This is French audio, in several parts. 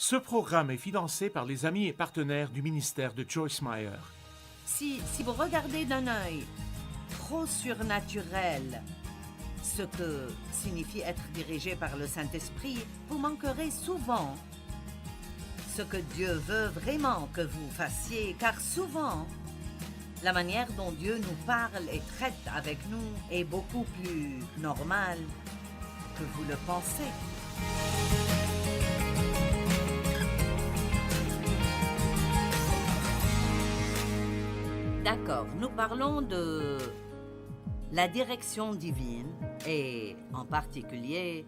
Ce programme est financé par les amis et partenaires du ministère de Joyce Meyer. Si vous regardez d'un œil trop surnaturel ce que signifie être dirigé par le Saint-Esprit, vous manquerez souvent ce que Dieu veut vraiment que vous fassiez, car souvent, la manière dont Dieu nous parle et traite avec nous est beaucoup plus normale que vous le pensez. D'accord, nous parlons de la direction divine et en particulier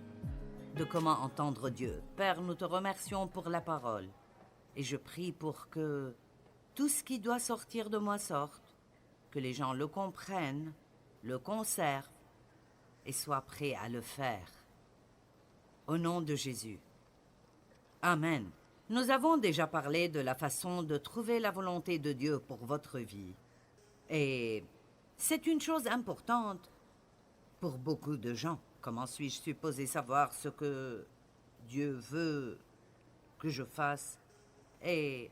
de comment entendre Dieu. Père, nous te remercions pour la parole et je prie pour que tout ce qui doit sortir de moi sorte, que les gens le comprennent, le conservent et soient prêts à le faire. Au nom de Jésus. Amen. Nous avons déjà parlé de la façon de trouver la volonté de Dieu pour votre vie. Et c'est une chose importante pour beaucoup de gens. Comment suis-je supposé savoir ce que Dieu veut que je fasse? Et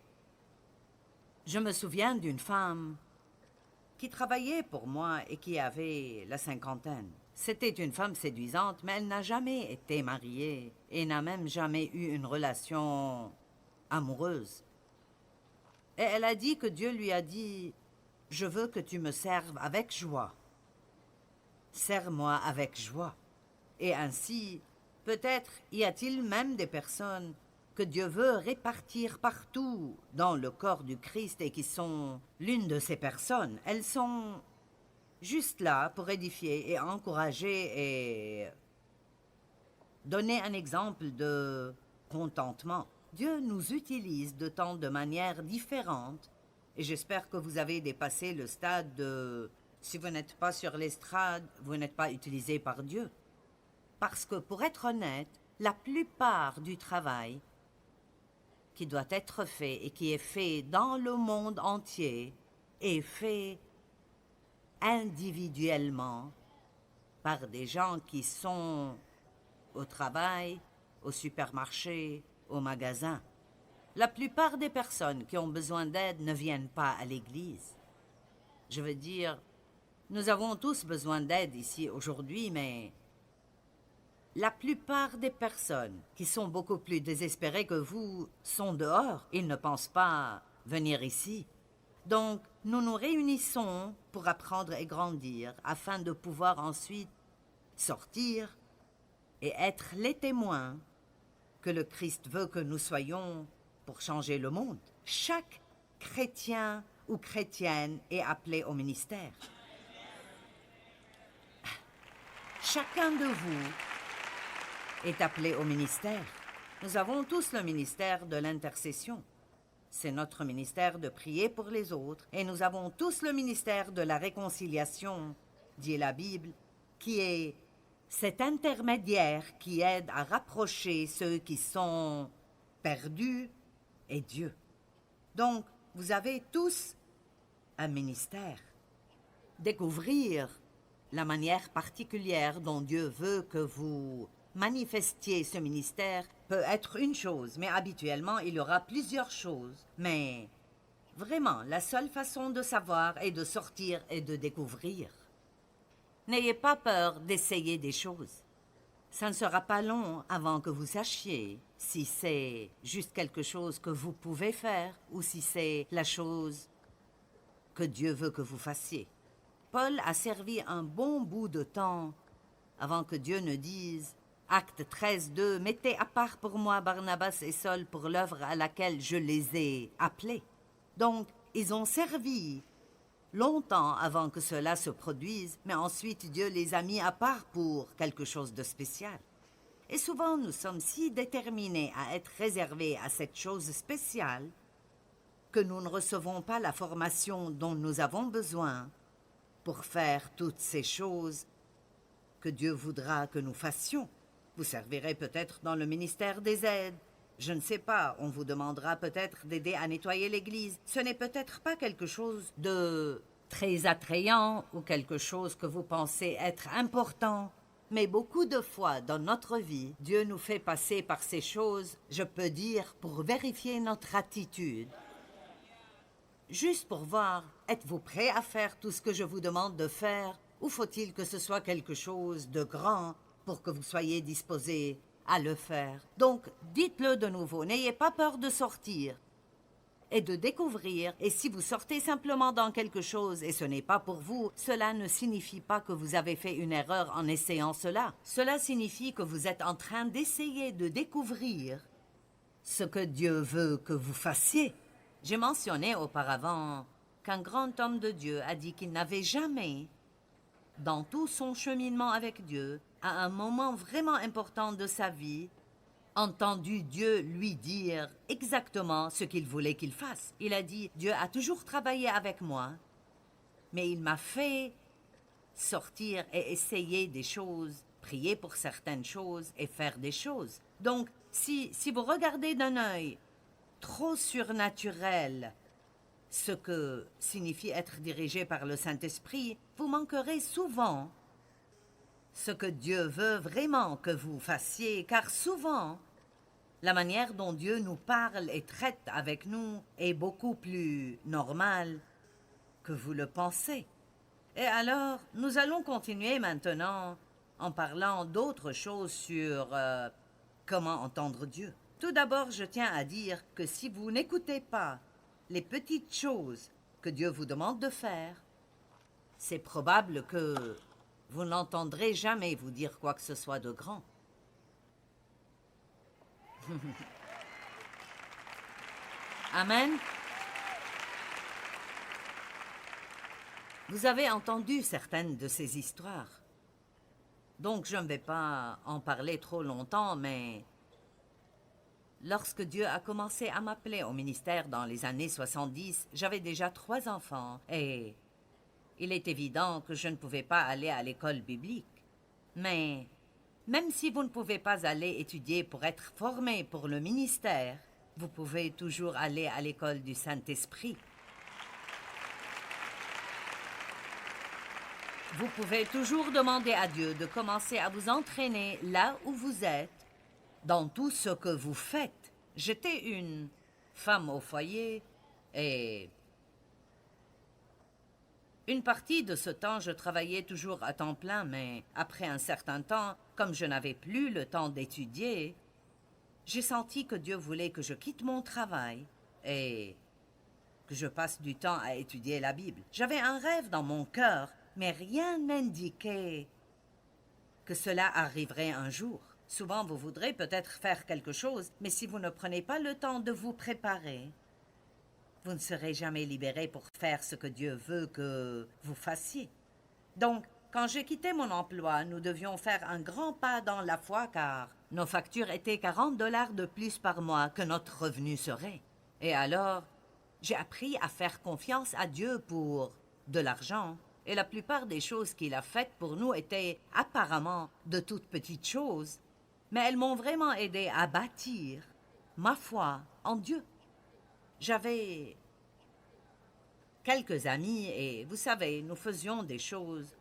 je me souviens d'une femme qui travaillait pour moi et qui avait la cinquantaine. C'était une femme séduisante, mais elle n'a jamais été mariée et n'a même jamais eu une relation amoureuse. Et elle a dit que Dieu lui a dit « Je veux que tu me serves avec joie. Sers-moi avec joie. » Et ainsi, peut-être y a-t-il même des personnes que Dieu veut répartir partout dans le corps du Christ et qui sont l'une de ces personnes. Elles sont juste là pour édifier et encourager et donner un exemple de contentement. Dieu nous utilise de tant de manières différentes et j'espère que vous avez dépassé le stade de « si vous n'êtes pas sur l'estrade, vous n'êtes pas utilisé par Dieu ». Parce que pour être honnête, la plupart du travail qui doit être fait et qui est fait dans le monde entier est fait individuellement par des gens qui sont au travail, au supermarché, au magasin. La plupart des personnes qui ont besoin d'aide ne viennent pas à l'église. Je veux dire, nous avons tous besoin d'aide ici aujourd'hui, mais la plupart des personnes qui sont beaucoup plus désespérées que vous sont dehors. Ils ne pensent pas venir ici. Donc, nous nous réunissons pour apprendre et grandir afin de pouvoir ensuite sortir et être les témoins que le Christ veut que nous soyons pour changer le monde. Chaque chrétien ou chrétienne est appelé au ministère. Chacun de vous est appelé au ministère. Nous avons tous le ministère de l'intercession. C'est notre ministère de prier pour les autres. Et nous avons tous le ministère de la réconciliation, dit la Bible, qui est cet intermédiaire qui aide à rapprocher ceux qui sont perdus et Dieu. Donc, vous avez tous un ministère. Découvrir la manière particulière dont Dieu veut que vous manifestiez ce ministère peut être une chose, mais habituellement, il y aura plusieurs choses. Mais vraiment, la seule façon de savoir est de sortir et de découvrir. N'ayez pas peur d'essayer des choses. Ça ne sera pas long avant que vous sachiez si c'est juste quelque chose que vous pouvez faire ou si c'est la chose que Dieu veut que vous fassiez. Paul a servi un bon bout de temps avant que Dieu ne dise Acte 13:2, mettez à part pour moi Barnabas et Saul pour l'œuvre à laquelle je les ai appelés. Donc, ils ont servi longtemps avant que cela se produise, mais ensuite Dieu les a mis à part pour quelque chose de spécial. Et souvent, nous sommes si déterminés à être réservés à cette chose spéciale que nous ne recevons pas la formation dont nous avons besoin pour faire toutes ces choses que Dieu voudra que nous fassions. Vous servirez peut-être dans le ministère des aides. Je ne sais pas, on vous demandera peut-être d'aider à nettoyer l'église. Ce n'est peut-être pas quelque chose de très attrayant ou quelque chose que vous pensez être important. Mais beaucoup de fois dans notre vie, Dieu nous fait passer par ces choses, je peux dire, pour vérifier notre attitude. Juste pour voir, êtes-vous prêt à faire tout ce que je vous demande de faire, ou faut-il que ce soit quelque chose de grand pour que vous soyez disposé à le faire? Donc, dites-le de nouveau, n'ayez pas peur de sortir et de découvrir, et si vous sortez simplement dans quelque chose et ce n'est pas pour vous, cela ne signifie pas que vous avez fait une erreur en essayant cela. Cela signifie que vous êtes en train d'essayer de découvrir ce que Dieu veut que vous fassiez. J'ai mentionné auparavant qu'un grand homme de Dieu a dit qu'il n'avait jamais, dans tout son cheminement avec Dieu, à un moment vraiment important de sa vie, entendu Dieu lui dire exactement ce qu'il voulait qu'il fasse. Il a dit, Dieu a toujours travaillé avec moi, mais il m'a fait sortir et essayer des choses, prier pour certaines choses et faire des choses. Donc, si vous regardez d'un œil trop surnaturel ce que signifie être dirigé par le Saint-Esprit, vous manquerez souvent ce que Dieu veut vraiment que vous fassiez, car souvent, la manière dont Dieu nous parle et traite avec nous est beaucoup plus normale que vous le pensez. Et alors, nous allons continuer maintenant en parlant d'autres choses sur comment entendre Dieu. Tout d'abord, je tiens à dire que si vous n'écoutez pas les petites choses que Dieu vous demande de faire, c'est probable que vous n'entendrez jamais vous dire quoi que ce soit de grand. Amen. Vous avez entendu certaines de ces histoires. Donc je ne vais pas en parler trop longtemps, mais lorsque Dieu a commencé à m'appeler au ministère dans les années 70, j'avais déjà 3 enfants et il est évident que je ne pouvais pas aller à l'école biblique. Mais même si vous ne pouvez pas aller étudier pour être formé pour le ministère, vous pouvez toujours aller à l'école du Saint-Esprit. Vous pouvez toujours demander à Dieu de commencer à vous entraîner là où vous êtes, dans tout ce que vous faites. J'étais une femme au foyer et une partie de ce temps, je travaillais toujours à temps plein, mais après un certain temps, comme je n'avais plus le temps d'étudier, j'ai senti que Dieu voulait que je quitte mon travail et que je passe du temps à étudier la Bible. J'avais un rêve dans mon cœur, mais rien n'indiquait que cela arriverait un jour. Souvent, vous voudrez peut-être faire quelque chose, mais si vous ne prenez pas le temps de vous préparer, vous ne serez jamais libéré pour faire ce que Dieu veut que vous fassiez. Donc, quand j'ai quitté mon emploi, nous devions faire un grand pas dans la foi car nos factures étaient 40 $ de plus par mois que notre revenu serait. Et alors, j'ai appris à faire confiance à Dieu pour de l'argent. Et la plupart des choses qu'il a faites pour nous étaient apparemment de toutes petites choses, mais elles m'ont vraiment aidé à bâtir ma foi en Dieu. J'avais quelques amis et, vous savez, nous faisions des choses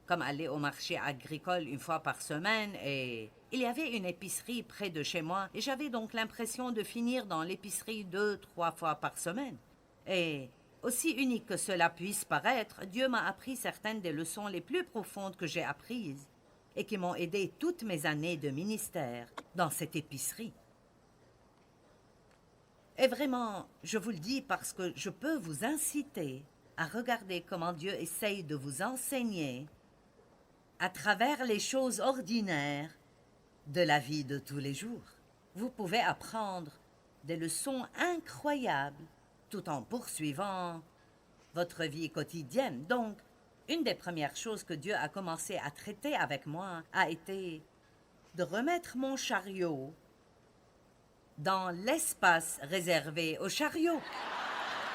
comme aller au marché agricole 1 fois par semaine et il y avait une épicerie près de chez moi et j'avais donc l'impression de finir dans l'épicerie 2-3 fois par semaine. Et aussi unique que cela puisse paraître, Dieu m'a appris certaines des leçons les plus profondes que j'ai apprises et qui m'ont aidé toutes mes années de ministère dans cette épicerie. Et vraiment, je vous le dis parce que je peux vous inciter à regarder comment Dieu essaye de vous enseigner à travers les choses ordinaires de la vie de tous les jours. Vous pouvez apprendre des leçons incroyables tout en poursuivant votre vie quotidienne. Donc, une des premières choses que Dieu a commencé à traiter avec moi a été de remettre mon chariot dans l'espace réservé au chariot.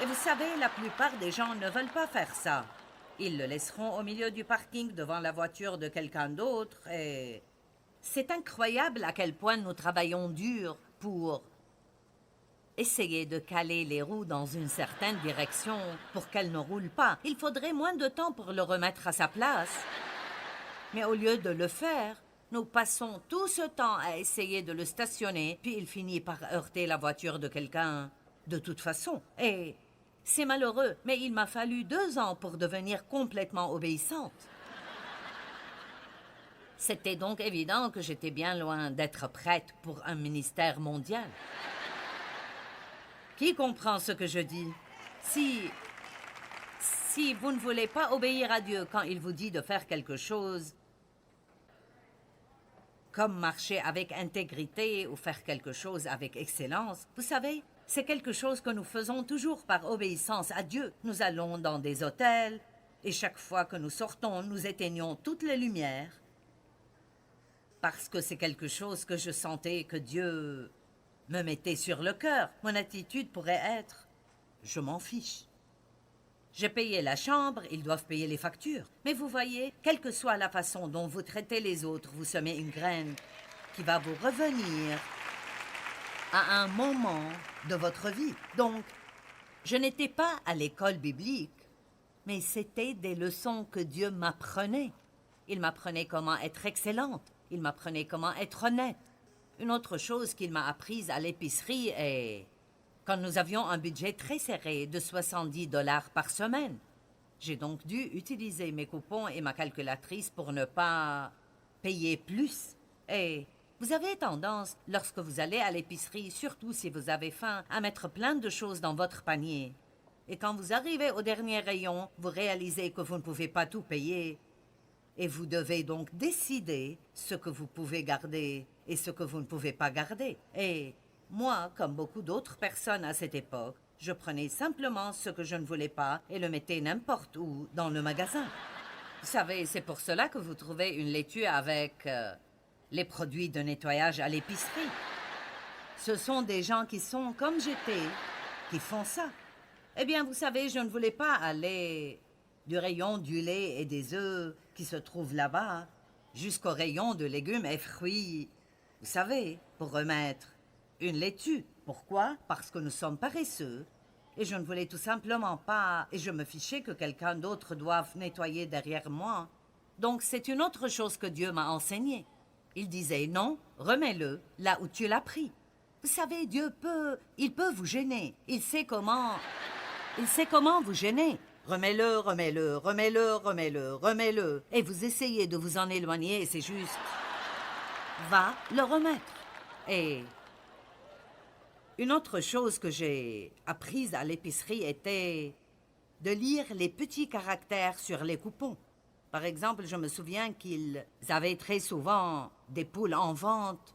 Et vous savez, la plupart des gens ne veulent pas faire ça. Ils le laisseront au milieu du parking devant la voiture de quelqu'un d'autre et c'est incroyable à quel point nous travaillons dur pour essayer de caler les roues dans une certaine direction pour qu'elles ne roulent pas. Il faudrait moins de temps pour le remettre à sa place Mais au lieu de le faire, nous passons tout ce temps à essayer de le stationner, puis il finit par heurter la voiture de quelqu'un de toute façon. Et c'est malheureux, mais il m'a fallu 2 ans pour devenir complètement obéissante. C'était donc évident que j'étais bien loin d'être prête pour un ministère mondial. Qui comprend ce que je dis? Si vous ne voulez pas obéir à Dieu quand il vous dit de faire quelque chose, comme marcher avec intégrité ou faire quelque chose avec excellence, vous savez, c'est quelque chose que nous faisons toujours par obéissance à Dieu. Nous allons dans des hôtels et chaque fois que nous sortons, nous éteignons toutes les lumières parce que c'est quelque chose que je sentais que Dieu me mettait sur le cœur. Mon attitude pourrait être « je m'en fiche ». J'ai payé la chambre, ils doivent payer les factures. Mais vous voyez, quelle que soit la façon dont vous traitez les autres, vous semez une graine qui va vous revenir à un moment de votre vie. Donc, je n'étais pas à l'école biblique, mais c'était des leçons que Dieu m'apprenait. Il m'apprenait comment être excellente. Il m'apprenait comment être honnête. Une autre chose qu'il m'a apprise à l'épicerie est quand nous avions un budget très serré de 70 $ par semaine. J'ai donc dû utiliser mes coupons et ma calculatrice pour ne pas payer plus. Et vous avez tendance, lorsque vous allez à l'épicerie, surtout si vous avez faim, à mettre plein de choses dans votre panier. Et quand vous arrivez au dernier rayon, vous réalisez que vous ne pouvez pas tout payer. Et vous devez donc décider ce que vous pouvez garder et ce que vous ne pouvez pas garder. Et moi, comme beaucoup d'autres personnes à cette époque, je prenais simplement ce que je ne voulais pas et le mettais n'importe où dans le magasin. Vous savez, c'est pour cela que vous trouvez une laitue avec les produits de nettoyage à l'épicerie. Ce sont des gens qui sont comme j'étais, qui font ça. Eh bien, vous savez, je ne voulais pas aller du rayon du lait et des œufs qui se trouve là-bas jusqu'au rayon de légumes et fruits, vous savez, pour remettre une laitue. Pourquoi? Parce que nous sommes paresseux. Et je ne voulais tout simplement pas, et je me fichais que quelqu'un d'autre doive nettoyer derrière moi. Donc c'est une autre chose que Dieu m'a enseignée. Il disait non, remets-le là où tu l'as pris. Vous savez, il peut vous gêner. Il sait comment vous gêner. Remets-le, remets-le, remets-le, remets-le, remets-le. Et vous essayez de vous en éloigner et c'est juste... Va le remettre. Et une autre chose que j'ai apprise à l'épicerie était de lire les petits caractères sur les coupons. Par exemple, je me souviens qu'ils avaient très souvent des poules en vente,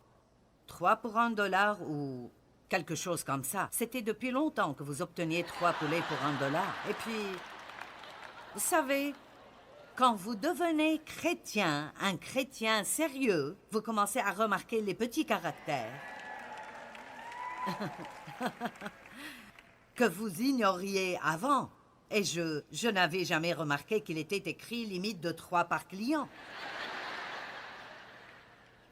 3 pour $1 ou quelque chose comme ça. C'était depuis longtemps que vous obteniez 3 poulets pour $1. Et puis, vous savez, quand vous devenez chrétien, un chrétien sérieux, vous commencez à remarquer les petits caractères que vous ignoriez avant. Et je n'avais jamais remarqué qu'il était écrit limite de 3 par client.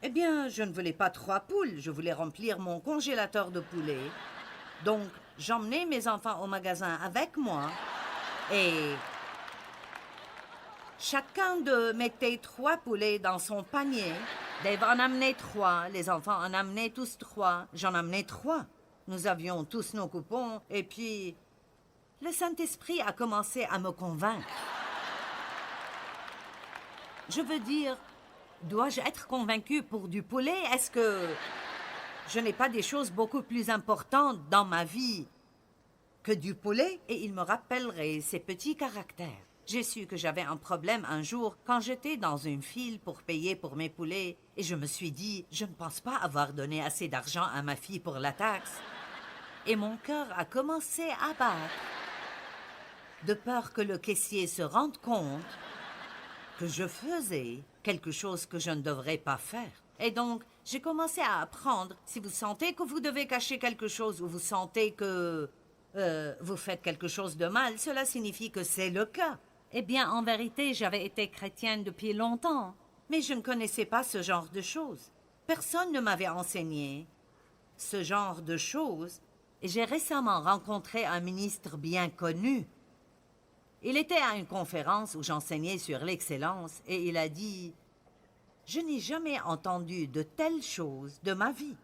Eh bien, je ne voulais pas 3 poules, je voulais remplir mon congélateur de poulet. Donc, j'emmenais mes enfants au magasin avec moi et chacun d'eux mettait 3 poulets dans son panier. Dave en amenait 3, les enfants en amenaient tous 3, j'en amenais 3. Nous avions tous nos coupons et puis le Saint-Esprit a commencé à me convaincre. Je veux dire, dois-je être convaincue pour du poulet? Est-ce que je n'ai pas des choses beaucoup plus importantes dans ma vie que du poulet? Et il me rappellerait ces petits caractères. J'ai su que j'avais un problème un jour quand j'étais dans une file pour payer pour mes poulets et je me suis dit, je ne pense pas avoir donné assez d'argent à ma fille pour la taxe. Et mon cœur a commencé à battre, de peur que le caissier se rende compte que je faisais quelque chose que je ne devrais pas faire. Et donc, j'ai commencé à apprendre, si vous sentez que vous devez cacher quelque chose ou vous sentez que vous faites quelque chose de mal, cela signifie que c'est le cas. Eh bien, en vérité, j'avais été chrétienne depuis longtemps, mais je ne connaissais pas ce genre de choses. Personne ne m'avait enseigné ce genre de choses. Et j'ai récemment rencontré un ministre bien connu. Il était à une conférence où j'enseignais sur l'excellence et il a dit Je n'ai jamais entendu de telles choses de ma vie.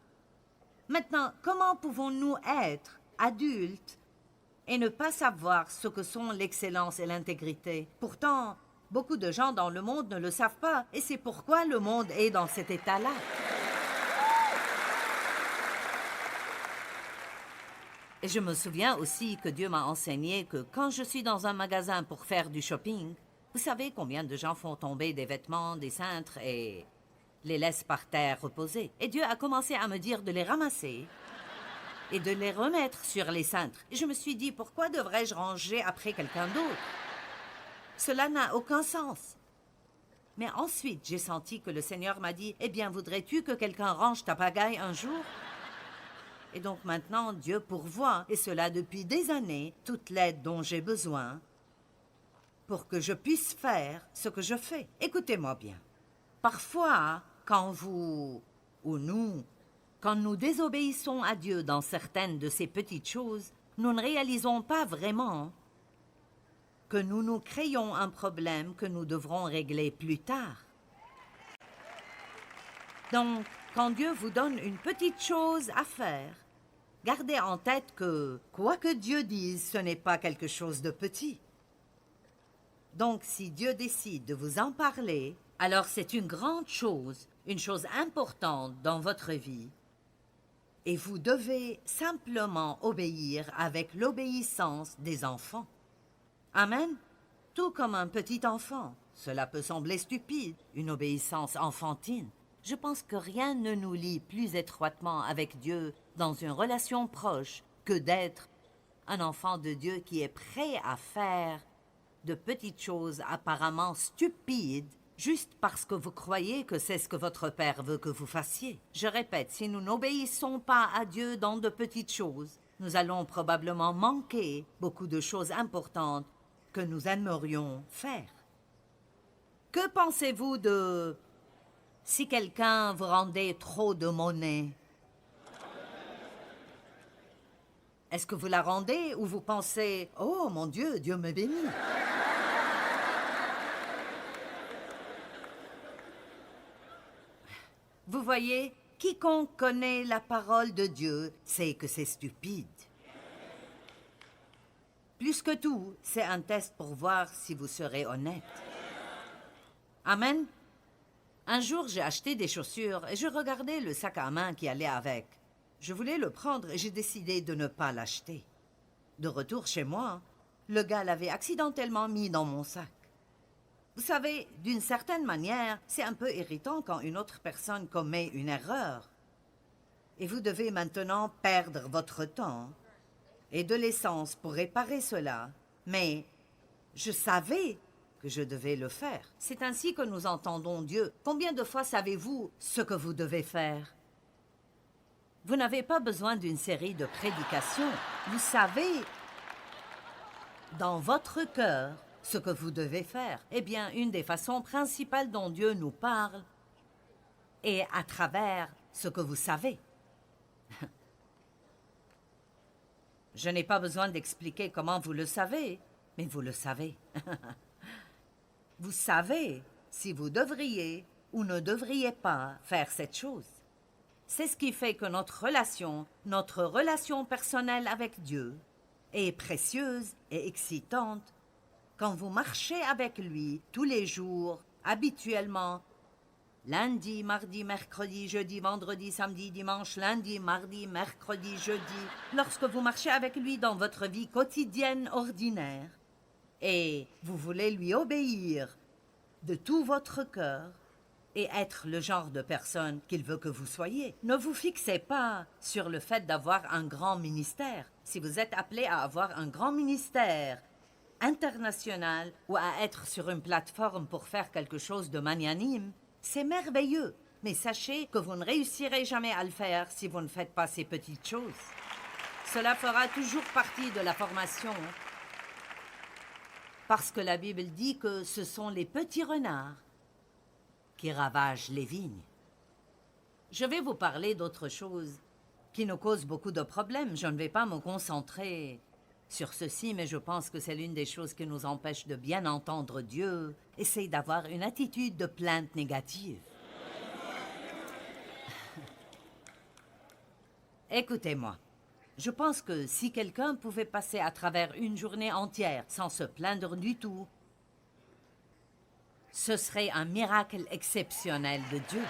Maintenant, comment pouvons-nous être adultes et ne pas savoir ce que sont l'excellence et l'intégrité? Pourtant, beaucoup de gens dans le monde ne le savent pas, et c'est pourquoi le monde est dans cet état-là. Et je me souviens aussi que Dieu m'a enseigné que quand je suis dans un magasin pour faire du shopping, vous savez combien de gens font tomber des vêtements, des cintres et les laissent par terre reposer. Et Dieu a commencé à me dire de les ramasser et de les remettre sur les cintres. Et je me suis dit, pourquoi devrais-je ranger après quelqu'un d'autre? Cela n'a aucun sens. Mais ensuite, j'ai senti que le Seigneur m'a dit, « Eh bien, voudrais-tu que quelqu'un range ta pagaille un jour ?» Et donc maintenant, Dieu pourvoit, et cela depuis des années, toute l'aide dont j'ai besoin pour que je puisse faire ce que je fais. Écoutez-moi bien. Parfois, quand vous, ou nous, quand nous désobéissons à Dieu dans certaines de ces petites choses, nous ne réalisons pas vraiment que nous nous créons un problème que nous devrons régler plus tard. Donc, quand Dieu vous donne une petite chose à faire, gardez en tête que, quoi que Dieu dise, ce n'est pas quelque chose de petit. Donc, si Dieu décide de vous en parler, alors c'est une grande chose, une chose importante dans votre vie. Et vous devez simplement obéir avec l'obéissance des enfants. Amen? Tout comme un petit enfant. Cela peut sembler stupide, une obéissance enfantine. Je pense que rien ne nous lie plus étroitement avec Dieu dans une relation proche que d'être un enfant de Dieu qui est prêt à faire de petites choses apparemment stupides juste parce que vous croyez que c'est ce que votre Père veut que vous fassiez. Je répète, si nous n'obéissons pas à Dieu dans de petites choses, nous allons probablement manquer beaucoup de choses importantes que nous aimerions faire. Que pensez-vous de si quelqu'un vous rendait trop de monnaie? Est-ce que vous la rendez ou vous pensez « Oh mon Dieu, Dieu me bénit » ? Vous voyez, quiconque connaît la parole de Dieu sait que c'est stupide. Plus que tout, c'est un test pour voir si vous serez honnête. Amen. Un jour, j'ai acheté des chaussures et je regardais le sac à main qui allait avec. Je voulais le prendre et j'ai décidé de ne pas l'acheter. De retour chez moi, le gars l'avait accidentellement mis dans mon sac. Vous savez, d'une certaine manière, c'est un peu irritant quand une autre personne commet une erreur. Et vous devez maintenant perdre votre temps et de l'essence pour réparer cela. Mais je savais que je devais le faire. C'est ainsi que nous entendons Dieu. Combien de fois savez-vous ce que vous devez faire? Vous n'avez pas besoin d'une série de prédications. Vous savez, dans votre cœur, ce que vous devez faire. Eh bien, une des façons principales dont Dieu nous parle est à travers ce que vous savez. Je n'ai pas besoin d'expliquer comment vous le savez, mais vous le savez. Vous savez si vous devriez ou ne devriez pas faire cette chose. C'est ce qui fait que notre relation personnelle avec Dieu est précieuse et excitante quand vous marchez avec lui tous les jours, habituellement, lundi, mardi, mercredi, jeudi, vendredi, samedi, dimanche, lundi, mardi, mercredi, jeudi, lorsque vous marchez avec lui dans votre vie quotidienne ordinaire, et vous voulez lui obéir de tout votre cœur et être le genre de personne qu'il veut que vous soyez. Ne vous fixez pas sur le fait d'avoir un grand ministère. Si vous êtes appelé à avoir un grand ministère international ou à être sur une plateforme pour faire quelque chose de magnanime, c'est merveilleux. Mais sachez que vous ne réussirez jamais à le faire si vous ne faites pas ces petites choses. Cela fera toujours partie de la formation. Parce que la Bible dit que ce sont les petits renards qui ravagent les vignes. Je vais vous parler d'autre chose qui nous cause beaucoup de problèmes. Je ne vais pas me concentrer sur ceci, mais je pense que c'est l'une des choses qui nous empêche de bien entendre Dieu. Essaye d'avoir une attitude de plainte négative. Écoutez-moi. Je pense que si quelqu'un pouvait passer à travers une journée entière sans se plaindre du tout, ce serait un miracle exceptionnel de Dieu.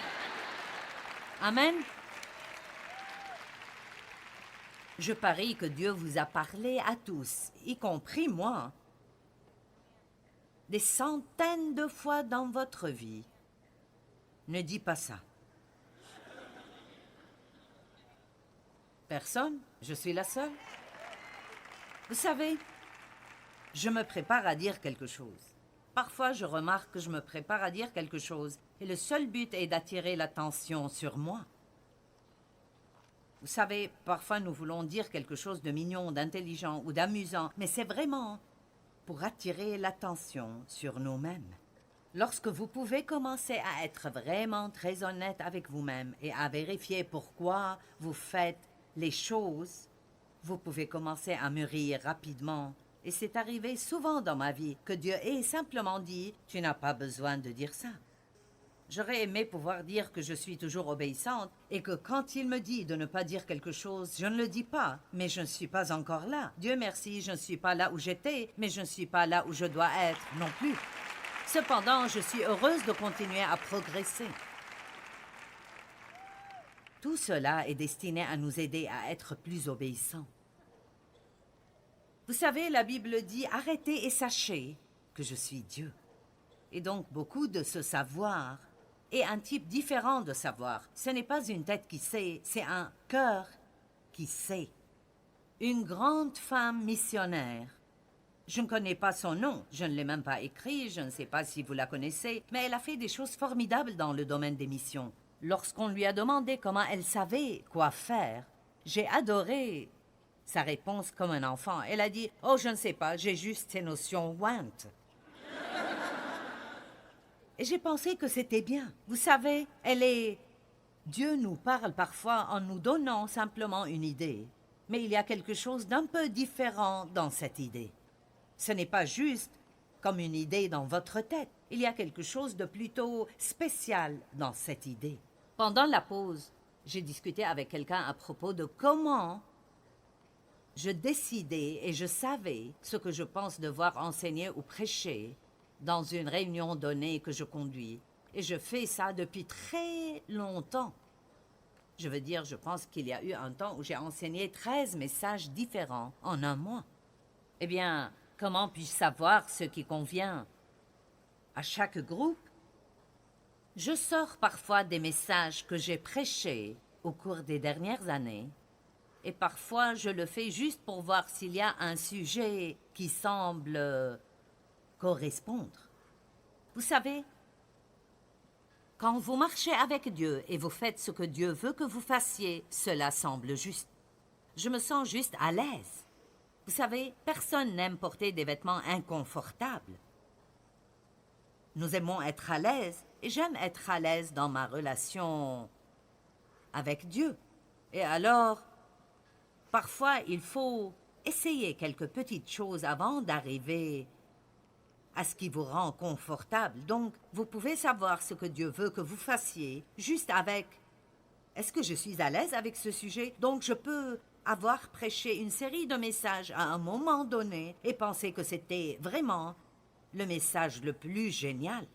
Amen. Je parie que Dieu vous a parlé à tous, y compris moi, des centaines de fois dans votre vie. Ne dis pas ça. Personne? Je suis la seule? Vous savez, je me prépare à dire quelque chose. Parfois, je remarque que je me prépare à dire quelque chose et le seul but est d'attirer l'attention sur moi. Vous savez, parfois nous voulons dire quelque chose de mignon, d'intelligent ou d'amusant, mais c'est vraiment pour attirer l'attention sur nous-mêmes. Lorsque vous pouvez commencer à être vraiment très honnête avec vous-même et à vérifier pourquoi vous faites les choses, vous pouvez commencer à mûrir rapidement. Et c'est arrivé souvent dans ma vie que Dieu ait simplement dit « Tu n'as pas besoin de dire ça ». J'aurais aimé pouvoir dire que je suis toujours obéissante et que quand il me dit de ne pas dire quelque chose, je ne le dis pas, mais je ne suis pas encore là. Dieu merci, je ne suis pas là où j'étais, mais je ne suis pas là où je dois être non plus. Cependant, je suis heureuse de continuer à progresser. Tout cela est destiné à nous aider à être plus obéissants. Vous savez, la Bible dit « Arrêtez et sachez que je suis Dieu ». Et donc, beaucoup de ce savoir est un type différent de savoir. Ce n'est pas une tête qui sait, c'est un cœur qui sait. Une grande femme missionnaire. Je ne connais pas son nom, je ne l'ai même pas écrit, je ne sais pas si vous la connaissez, mais elle a fait des choses formidables dans le domaine des missions. Lorsqu'on lui a demandé comment elle savait quoi faire, j'ai adoré sa réponse comme un enfant. Elle a dit « Oh, je ne sais pas, j'ai juste ces notions WANT ». Et j'ai pensé que c'était bien. Vous savez, Dieu nous parle parfois en nous donnant simplement une idée. Mais il y a quelque chose d'un peu différent dans cette idée. Ce n'est pas juste comme une idée dans votre tête. Il y a quelque chose de plutôt spécial dans cette idée. Pendant la pause, j'ai discuté avec quelqu'un à propos de comment je décidais et je savais ce que je pense devoir enseigner ou prêcher dans une réunion donnée que je conduis. Et je fais ça depuis très longtemps. Je veux dire, je pense qu'il y a eu un temps où j'ai enseigné 13 messages différents en un mois. Eh bien, comment puis-je savoir ce qui convient à chaque groupe? Je sors parfois des messages que j'ai prêchés au cours des dernières années, et parfois je le fais juste pour voir s'il y a un sujet qui semble correspondre. Vous savez, quand vous marchez avec Dieu et vous faites ce que Dieu veut que vous fassiez, cela semble juste. Je me sens juste à l'aise. Vous savez, personne n'aime porter des vêtements inconfortables. Nous aimons être à l'aise, et j'aime être à l'aise dans ma relation avec Dieu. Et alors, parfois, il faut essayer quelques petites choses avant d'arriver à ce qui vous rend confortable. Donc, vous pouvez savoir ce que Dieu veut que vous fassiez juste avec « Est-ce que je suis à l'aise avec ce sujet? Donc, je peux avoir prêché une série de messages à un moment donné et penser que c'était vraiment le message le plus génial.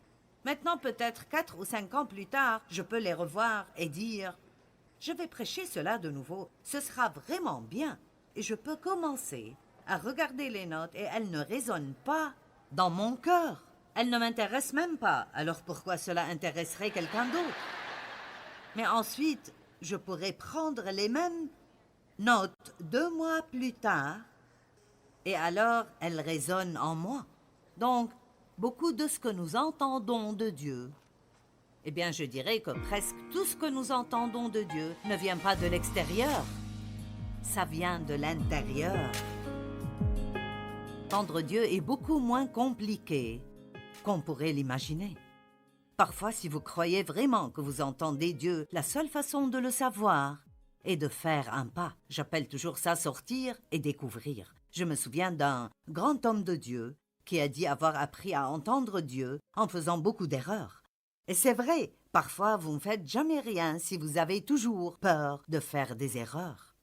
Maintenant, peut-être 4 ou 5 ans plus tard, je peux les revoir et dire « Je vais prêcher cela de nouveau. Ce sera vraiment bien. » Et je peux commencer à regarder les notes et elles ne résonnent pas dans mon cœur. Elles ne m'intéressent même pas. Alors pourquoi cela intéresserait quelqu'un d'autre? Mais ensuite, je pourrais prendre les mêmes notes 2 mois plus tard et alors elles résonnent en moi. Donc, beaucoup de ce que nous entendons de Dieu, eh bien, je dirais que presque tout ce que nous entendons de Dieu ne vient pas de l'extérieur. Ça vient de l'intérieur. Entendre Dieu est beaucoup moins compliqué qu'on pourrait l'imaginer. Parfois, si vous croyez vraiment que vous entendez Dieu, la seule façon de le savoir est de faire un pas. J'appelle toujours ça sortir et découvrir. Je me souviens d'un grand homme de Dieu qui a dit avoir appris à entendre Dieu en faisant beaucoup d'erreurs. Et c'est vrai, parfois vous ne faites jamais rien si vous avez toujours peur de faire des erreurs.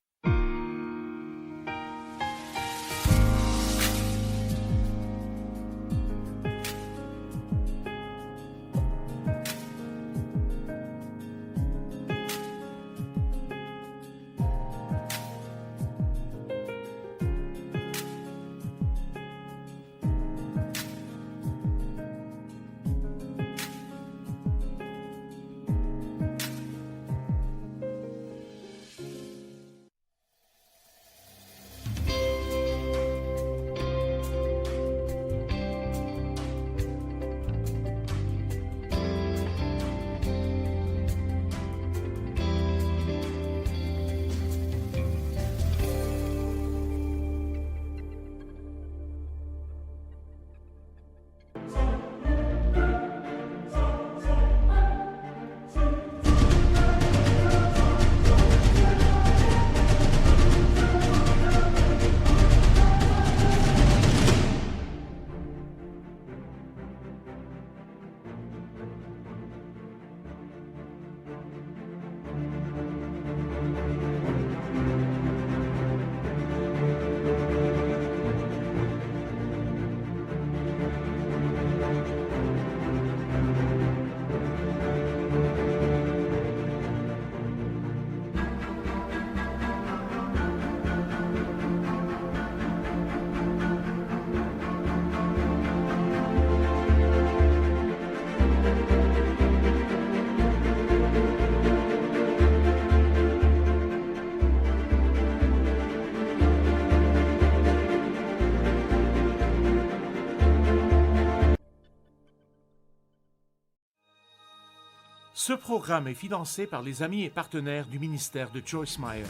Ce programme est financé par les amis et partenaires du ministère de Joyce Meyer.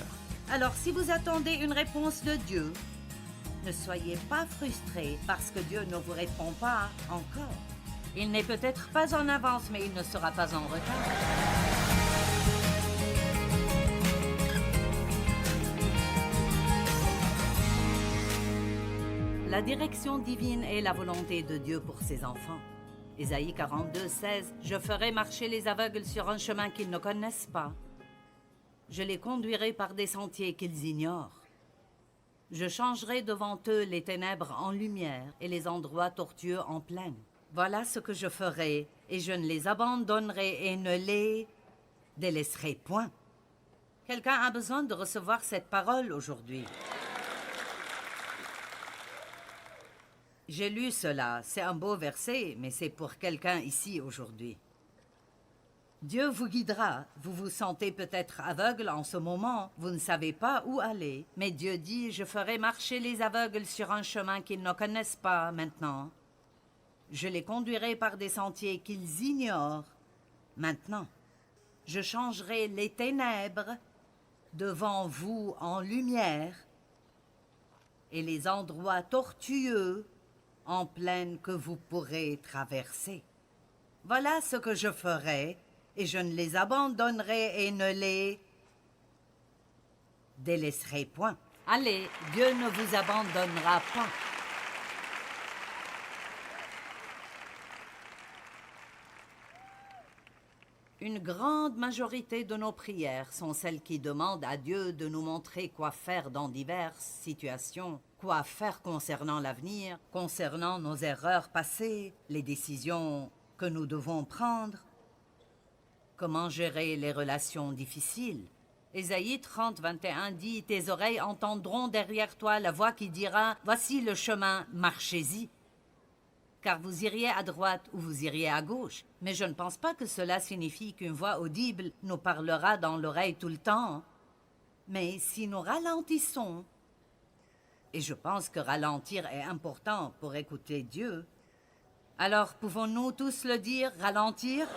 Alors, si vous attendez une réponse de Dieu, ne soyez pas frustrés parce que Dieu ne vous répond pas encore. Il n'est peut-être pas en avance, mais il ne sera pas en retard. La direction divine est la volonté de Dieu pour ses enfants. Ésaïe 42, 16, « Je ferai marcher les aveugles sur un chemin qu'ils ne connaissent pas. Je les conduirai par des sentiers qu'ils ignorent. Je changerai devant eux les ténèbres en lumière et les endroits tortueux en plaine. Voilà ce que je ferai, et je ne les abandonnerai et ne les délaisserai point. » Quelqu'un a besoin de recevoir cette parole aujourd'hui. J'ai lu cela, c'est un beau verset, mais c'est pour quelqu'un ici aujourd'hui. Dieu vous guidera. Vous vous sentez peut-être aveugle en ce moment, vous ne savez pas où aller. Mais Dieu dit, je ferai marcher les aveugles sur un chemin qu'ils ne connaissent pas maintenant. Je les conduirai par des sentiers qu'ils ignorent maintenant. Je changerai les ténèbres devant vous en lumière et les endroits tortueux en plaine que vous pourrez traverser. Voilà ce que je ferai, et je ne les abandonnerai et ne les délaisserai point. Allez, Dieu ne vous abandonnera pas. Une grande majorité de nos prières sont celles qui demandent à Dieu de nous montrer quoi faire dans diverses situations, quoi faire concernant l'avenir, concernant nos erreurs passées, les décisions que nous devons prendre, comment gérer les relations difficiles. Ésaïe 30, 21 dit « Tes oreilles entendront derrière toi la voix qui dira « Voici le chemin, marchez-y ». Car vous iriez à droite ou vous iriez à gauche. Mais je ne pense pas que cela signifie qu'une voix audible nous parlera dans l'oreille tout le temps. Mais si nous ralentissons, et je pense que ralentir est important pour écouter Dieu, alors pouvons-nous tous le dire, ralentir?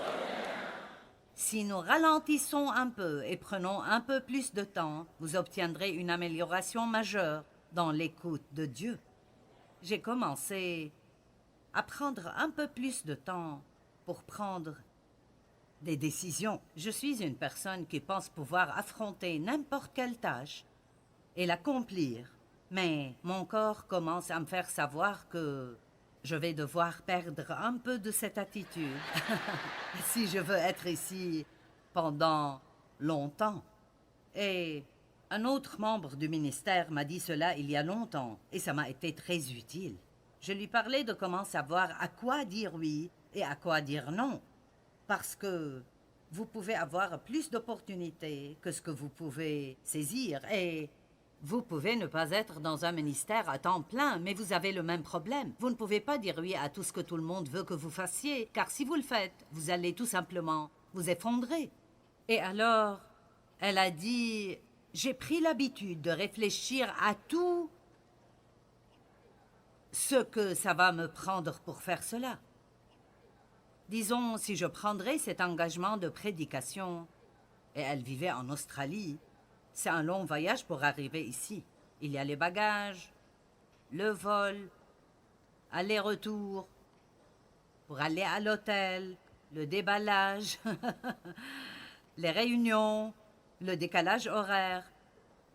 Si nous ralentissons un peu et prenons un peu plus de temps, vous obtiendrez une amélioration majeure dans l'écoute de Dieu. J'ai commencé à prendre un peu plus de temps pour prendre des décisions. Je suis une personne qui pense pouvoir affronter n'importe quelle tâche et l'accomplir, mais mon corps commence à me faire savoir que je vais devoir perdre un peu de cette attitude si je veux être ici pendant longtemps. Et un autre membre du ministère m'a dit cela il y a longtemps et ça m'a été très utile. Je lui parlais de comment savoir à quoi dire oui et à quoi dire non. Parce que vous pouvez avoir plus d'opportunités que ce que vous pouvez saisir. Et vous pouvez ne pas être dans un ministère à temps plein, mais vous avez le même problème. Vous ne pouvez pas dire oui à tout ce que tout le monde veut que vous fassiez, car si vous le faites, vous allez tout simplement vous effondrer. Et alors, elle a dit, j'ai pris l'habitude de réfléchir à tout ce que ça va me prendre pour faire cela. Disons, si je prendrais cet engagement de prédication, et elle vivait en Australie, c'est un long voyage pour arriver ici. Il y a les bagages, le vol, aller-retour, pour aller à l'hôtel, le déballage, les réunions, le décalage horaire,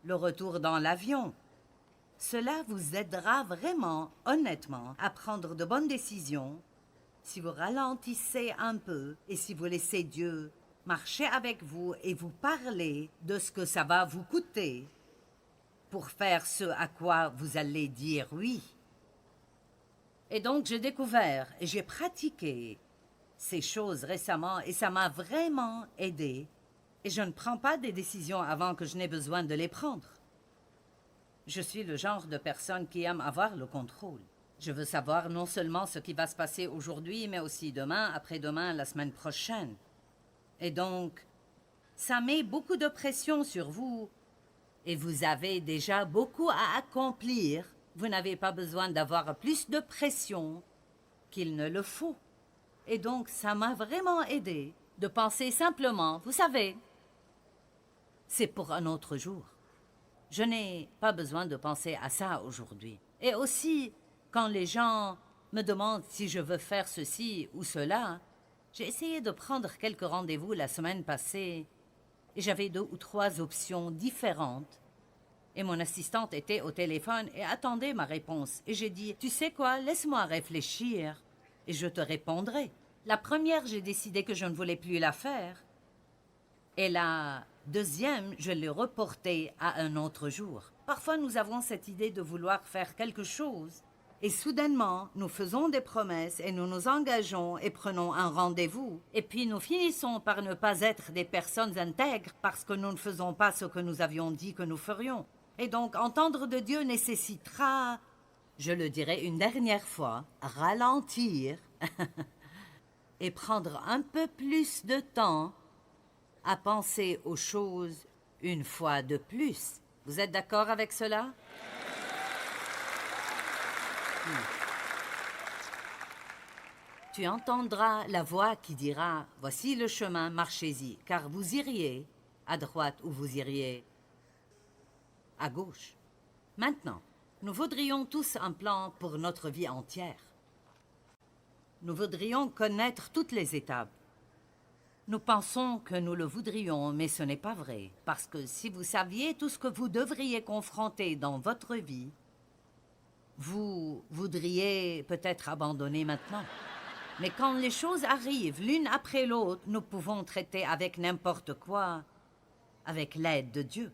le retour dans l'avion. Cela vous aidera vraiment, honnêtement, à prendre de bonnes décisions si vous ralentissez un peu et si vous laissez Dieu marcher avec vous et vous parler de ce que ça va vous coûter pour faire ce à quoi vous allez dire oui. Et donc, j'ai découvert et j'ai pratiqué ces choses récemment et ça m'a vraiment aidé. Et je ne prends pas des décisions avant que je n'ai besoin de les prendre. Je suis le genre de personne qui aime avoir le contrôle. Je veux savoir non seulement ce qui va se passer aujourd'hui, mais aussi demain, après-demain, la semaine prochaine. Et donc, ça met beaucoup de pression sur vous. Et vous avez déjà beaucoup à accomplir. Vous n'avez pas besoin d'avoir plus de pression qu'il ne le faut. Et donc, ça m'a vraiment aidé de penser simplement, vous savez, c'est pour un autre jour. Je n'ai pas besoin de penser à ça aujourd'hui. Et aussi, quand les gens me demandent si je veux faire ceci ou cela, j'ai essayé de prendre quelques rendez-vous la semaine passée et j'avais 2 ou 3 options différentes. Et mon assistante était au téléphone et attendait ma réponse. Et j'ai dit, tu sais quoi, laisse-moi réfléchir et je te répondrai. La première, j'ai décidé que je ne voulais plus la faire. Et la deuxième, je l'ai reportée à un autre jour. Parfois, nous avons cette idée de vouloir faire quelque chose. Et soudainement, nous faisons des promesses et nous nous engageons et prenons un rendez-vous. Et puis nous finissons par ne pas être des personnes intègres parce que nous ne faisons pas ce que nous avions dit que nous ferions. Et donc, entendre de Dieu nécessitera, je le dirai une dernière fois, ralentir et prendre un peu plus de temps à penser aux choses une fois de plus. Vous êtes d'accord avec cela? Tu entendras la voix qui dira « Voici le chemin, marchez-y, car vous iriez à droite ou vous iriez à gauche. » Maintenant, nous voudrions tous un plan pour notre vie entière. Nous voudrions connaître toutes les étapes. Nous pensons que nous le voudrions, mais ce n'est pas vrai, parce que si vous saviez tout ce que vous devriez confronter dans votre vie, vous voudriez peut-être abandonner maintenant. Mais quand les choses arrivent l'une après l'autre, nous pouvons traiter avec n'importe quoi, avec l'aide de Dieu.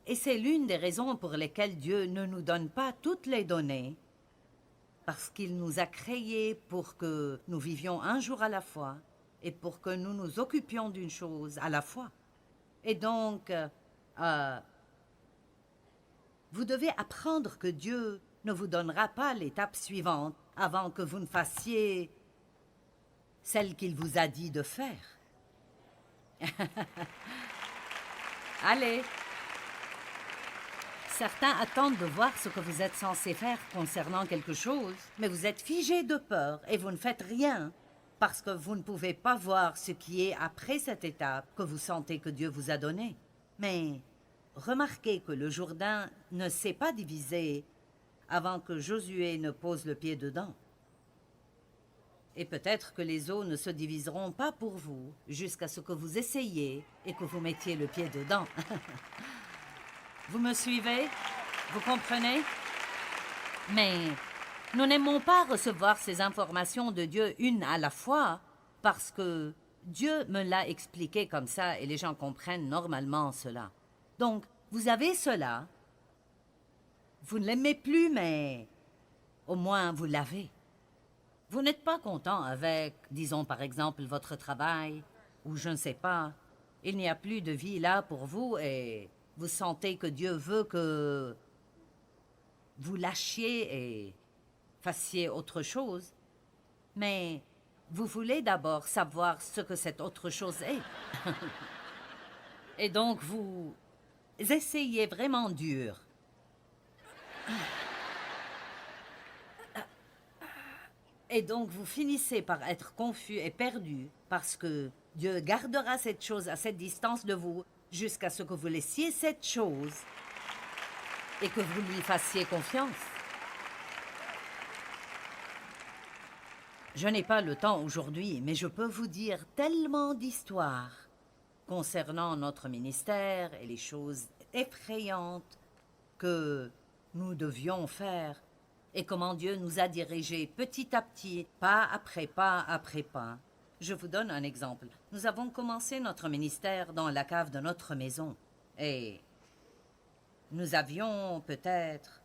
Et c'est l'une des raisons pour lesquelles Dieu ne nous donne pas toutes les données, parce qu'il nous a créés pour que nous vivions un jour à la fois et pour que nous nous occupions d'une chose à la fois. Et donc, vous devez apprendre que Dieu ne vous donnera pas l'étape suivante avant que vous ne fassiez celle qu'il vous a dit de faire. Allez! Certains attendent de voir ce que vous êtes censé faire concernant quelque chose, mais vous êtes figé de peur et vous ne faites rien parce que vous ne pouvez pas voir ce qui est après cette étape que vous sentez que Dieu vous a donné. Mais remarquez que le Jourdain ne s'est pas divisé avant que Josué ne pose le pied dedans. Et peut-être que les eaux ne se diviseront pas pour vous jusqu'à ce que vous essayiez et que vous mettiez le pied dedans. Vous me suivez? Vous comprenez? Mais nous n'aimons pas recevoir ces informations de Dieu une à la fois parce que Dieu me l'a expliqué comme ça et les gens comprennent normalement cela. Donc, vous avez cela. Vous ne l'aimez plus, mais au moins vous l'avez. Vous n'êtes pas content avec, disons par exemple, votre travail, ou je ne sais pas. Il n'y a plus de vie là pour vous et vous sentez que Dieu veut que vous lâchiez et fassiez autre chose. Mais vous voulez d'abord savoir ce que cette autre chose est. Et donc vous essayez vraiment dur. Et donc vous finissez par être confus et perdu parce que Dieu gardera cette chose à cette distance de vous jusqu'à ce que vous laissiez cette chose et que vous lui fassiez confiance. Je n'ai pas le temps aujourd'hui, mais je peux vous dire tellement d'histoires concernant notre ministère et les choses effrayantes que nous devions faire et comment Dieu nous a dirigés petit à petit, pas après pas après pas. Je vous donne un exemple. Nous avons commencé notre ministère dans la cave de notre maison et nous avions peut-être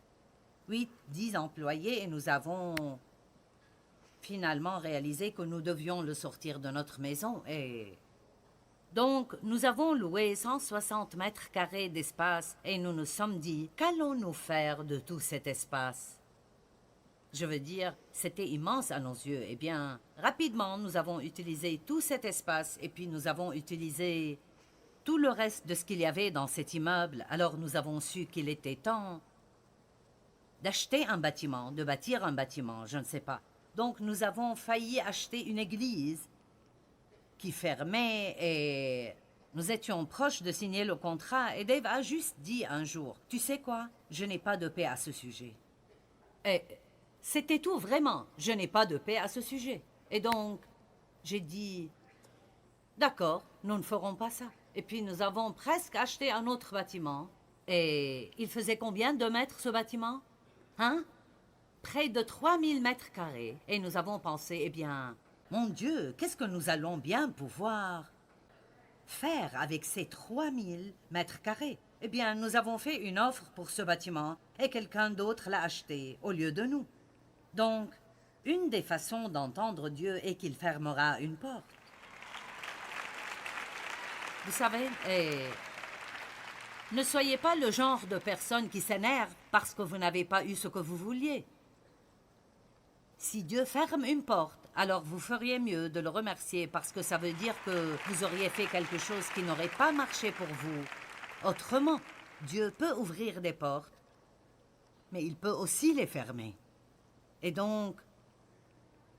8, 10 employés et nous avons finalement réalisé que nous devions le sortir de notre maison et donc nous avons loué 160 mètres carrés d'espace et nous nous sommes dit, qu'allons-nous faire de tout cet espace? Je veux dire, c'était immense à nos yeux. Eh bien, rapidement, nous avons utilisé tout cet espace et puis nous avons utilisé tout le reste de ce qu'il y avait dans cet immeuble. Alors nous avons su qu'il était temps d'acheter un bâtiment, de bâtir un bâtiment, je ne sais pas. Donc nous avons failli acheter une église qui fermait et nous étions proches de signer le contrat et Dave a juste dit un jour, « Tu sais quoi? Je n'ai pas de paix à ce sujet. » Et c'était tout, vraiment. Je n'ai pas de paix à ce sujet. Et donc, j'ai dit, « D'accord, nous ne ferons pas ça. » Et puis nous avons presque acheté un autre bâtiment. Et il faisait combien de mètres ce bâtiment? Hein? Près de 3000 mètres carrés. Et nous avons pensé, eh bien, mon Dieu, qu'est-ce que nous allons bien pouvoir faire avec ces 3000 mètres carrés? Eh bien, nous avons fait une offre pour ce bâtiment et quelqu'un d'autre l'a acheté au lieu de nous. Donc, une des façons d'entendre Dieu est qu'il fermera une porte. Vous savez, ne soyez pas le genre de personne qui s'énerve parce que vous n'avez pas eu ce que vous vouliez. Si Dieu ferme une porte, alors vous feriez mieux de le remercier parce que ça veut dire que vous auriez fait quelque chose qui n'aurait pas marché pour vous. Autrement, Dieu peut ouvrir des portes, mais il peut aussi les fermer. Et donc,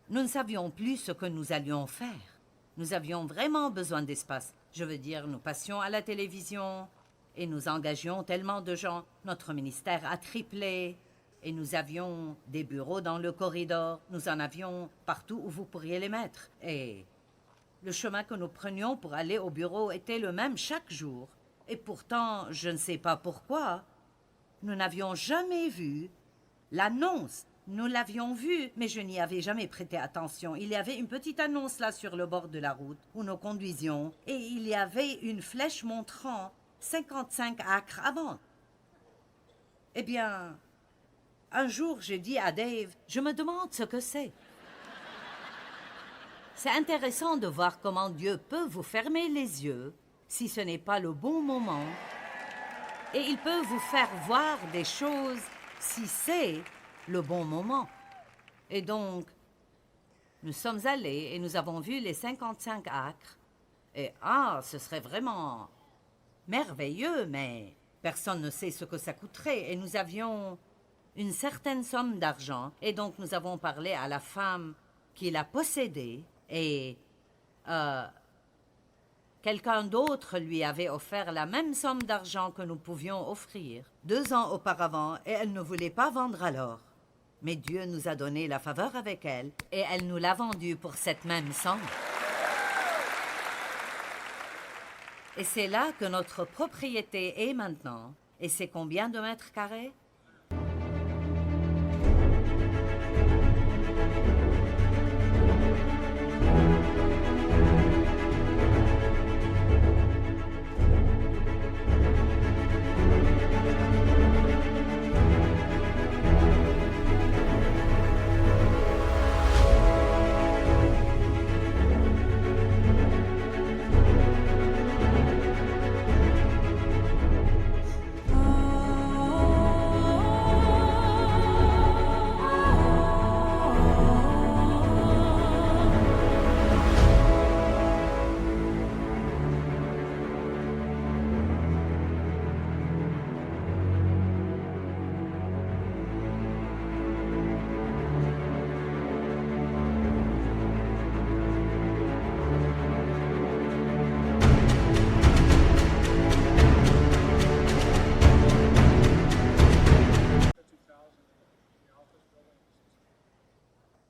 nous ne savions plus ce que nous allions faire. Nous avions vraiment besoin d'espace. Je veux dire, nous passions à la télévision et nous engagions tellement de gens. Notre ministère a triplé et nous avions des bureaux dans le corridor. Nous en avions partout où vous pourriez les mettre. Et le chemin que nous prenions pour aller au bureau était le même chaque jour. Et pourtant, je ne sais pas pourquoi, nous n'avions jamais vu l'annonce. Nous l'avions vue, mais je n'y avais jamais prêté attention. Il y avait une petite annonce là sur le bord de la route où nous conduisions et il y avait une flèche montrant 55 acres à vendre. Eh bien, un jour, j'ai dit à Dave, « Je me demande ce que c'est. » C'est intéressant de voir comment Dieu peut vous fermer les yeux si ce n'est pas le bon moment et il peut vous faire voir des choses si c'est le bon moment. Et donc, nous sommes allés et nous avons vu les 55 acres. Et ce serait vraiment merveilleux, mais personne ne sait ce que ça coûterait. Et nous avions une certaine somme d'argent. Et donc, nous avons parlé à la femme qui l'a possédé et quelqu'un d'autre lui avait offert la même somme d'argent que nous pouvions offrir 2 ans auparavant et elle ne voulait pas vendre alors. Mais Dieu nous a donné la faveur avec elle et elle nous l'a vendue pour cette même somme. Et c'est là que notre propriété est maintenant. Et c'est combien de mètres carrés?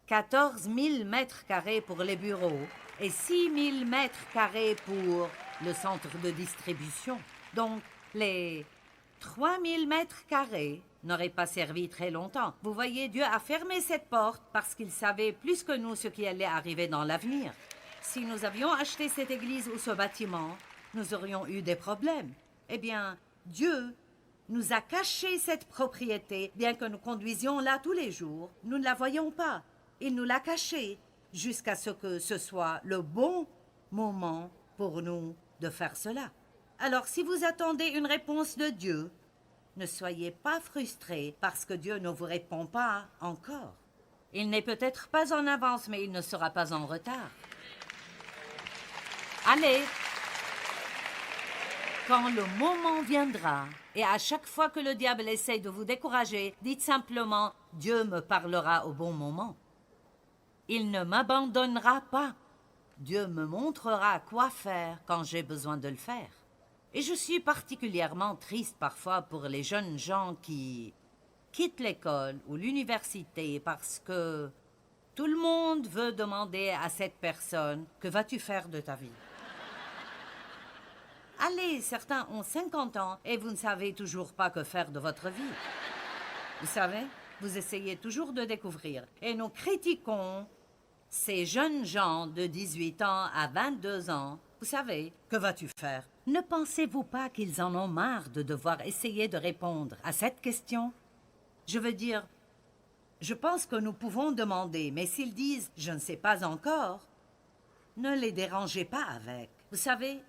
« 14 000 mètres carrés pour les bureaux et 6 000 mètres carrés pour le centre de distribution. Donc, les 3 000 mètres carrés n'auraient pas servi très longtemps. Vous voyez, Dieu a fermé cette porte parce qu'il savait plus que nous ce qui allait arriver dans l'avenir. Si nous avions acheté cette église ou ce bâtiment, nous aurions eu des problèmes. Eh bien, Dieu nous a caché cette propriété, bien que nous conduisions là tous les jours. Nous ne la voyons pas. Il nous l'a cachée jusqu'à ce que ce soit le bon moment pour nous de faire cela. Alors, si vous attendez une réponse de Dieu, ne soyez pas frustrés parce que Dieu ne vous répond pas encore. Il n'est peut-être pas en avance, mais il ne sera pas en retard. Allez! Quand le moment viendra, et à chaque fois que le diable essaie de vous décourager, dites simplement « Dieu me parlera au bon moment ». Il ne m'abandonnera pas. Dieu me montrera quoi faire quand j'ai besoin de le faire. Et je suis particulièrement triste parfois pour les jeunes gens qui quittent l'école ou l'université parce que tout le monde veut demander à cette personne « Que vas-tu faire de ta vie ?» Allez, certains ont 50 ans et vous ne savez toujours pas que faire de votre vie. Vous savez, vous essayez toujours de découvrir. Et nous critiquons ces jeunes gens de 18 ans à 22 ans. Vous savez, que vas-tu faire? Ne pensez-vous pas qu'ils en ont marre de devoir essayer de répondre à cette question? Je veux dire, je pense que nous pouvons demander, mais s'ils disent « je ne sais pas encore », ne les dérangez pas avec. Vous savez,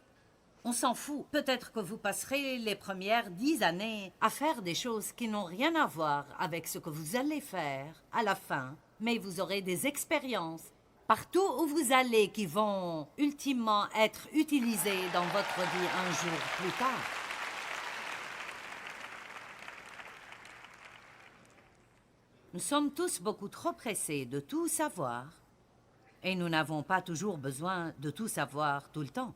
on s'en fout. Peut-être que vous passerez les premières 10 années à faire des choses qui n'ont rien à voir avec ce que vous allez faire à la fin, mais vous aurez des expériences partout où vous allez qui vont ultimement être utilisées dans votre vie un jour plus tard. Nous sommes tous beaucoup trop pressés de tout savoir et nous n'avons pas toujours besoin de tout savoir tout le temps.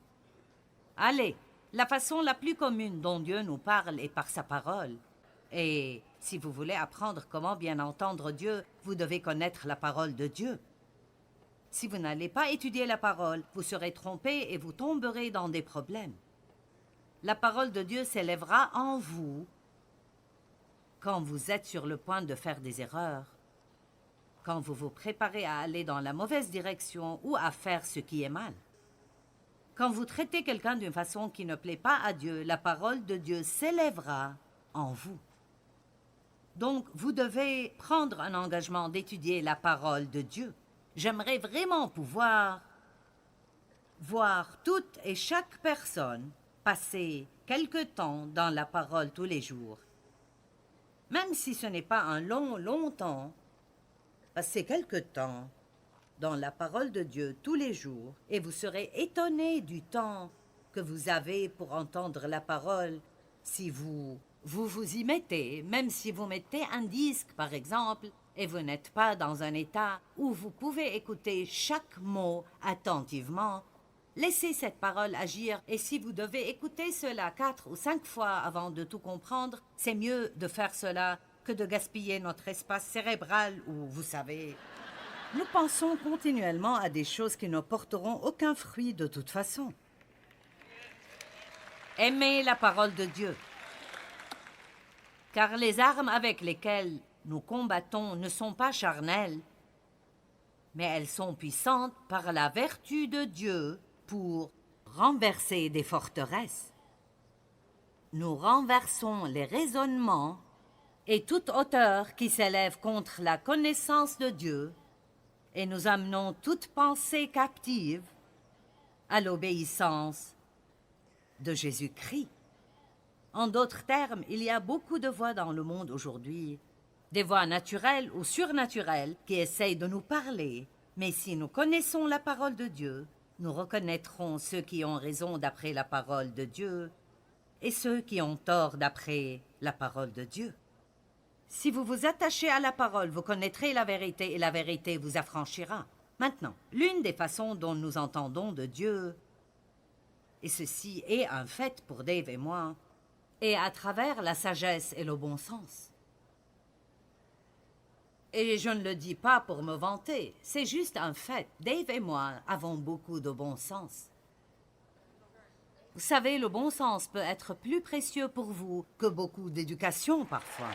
Allez, la façon la plus commune dont Dieu nous parle est par sa parole. Et si vous voulez apprendre comment bien entendre Dieu, vous devez connaître la parole de Dieu. Si vous n'allez pas étudier la parole, vous serez trompé et vous tomberez dans des problèmes. La parole de Dieu s'élèvera en vous quand vous êtes sur le point de faire des erreurs, quand vous vous préparez à aller dans la mauvaise direction ou à faire ce qui est mal. Quand vous traitez quelqu'un d'une façon qui ne plaît pas à Dieu, la parole de Dieu s'élèvera en vous. Donc, vous devez prendre un engagement d'étudier la parole de Dieu. J'aimerais vraiment pouvoir voir toute et chaque personne passer quelque temps dans la parole tous les jours. Même si ce n'est pas un long temps, passez quelque temps dans la parole de Dieu tous les jours, et vous serez étonné du temps que vous avez pour entendre la parole si vous y mettez, même si vous mettez un disque, par exemple, et vous n'êtes pas dans un état où vous pouvez écouter chaque mot attentivement. Laissez cette parole agir, et si vous devez écouter cela 4 ou 5 fois avant de tout comprendre, c'est mieux de faire cela que de gaspiller notre espace cérébral ou, vous savez... Nous pensons continuellement à des choses qui ne porteront aucun fruit de toute façon. Aimez la parole de Dieu. Car les armes avec lesquelles nous combattons ne sont pas charnelles, mais elles sont puissantes par la vertu de Dieu pour renverser des forteresses. Nous renversons les raisonnements et toute hauteur qui s'élève contre la connaissance de Dieu, et nous amenons toute pensée captive à l'obéissance de Jésus-Christ. En d'autres termes, il y a beaucoup de voix dans le monde aujourd'hui, des voix naturelles ou surnaturelles qui essayent de nous parler, mais si nous connaissons la parole de Dieu, nous reconnaîtrons ceux qui ont raison d'après la parole de Dieu et ceux qui ont tort d'après la parole de Dieu. Si vous vous attachez à la parole, vous connaîtrez la vérité et la vérité vous affranchira. Maintenant, l'une des façons dont nous entendons de Dieu, et ceci est un fait pour Dave et moi, est à travers la sagesse et le bon sens. Et je ne le dis pas pour me vanter, c'est juste un fait. Dave et moi avons beaucoup de bon sens. Vous savez, le bon sens peut être plus précieux pour vous que beaucoup d'éducation parfois.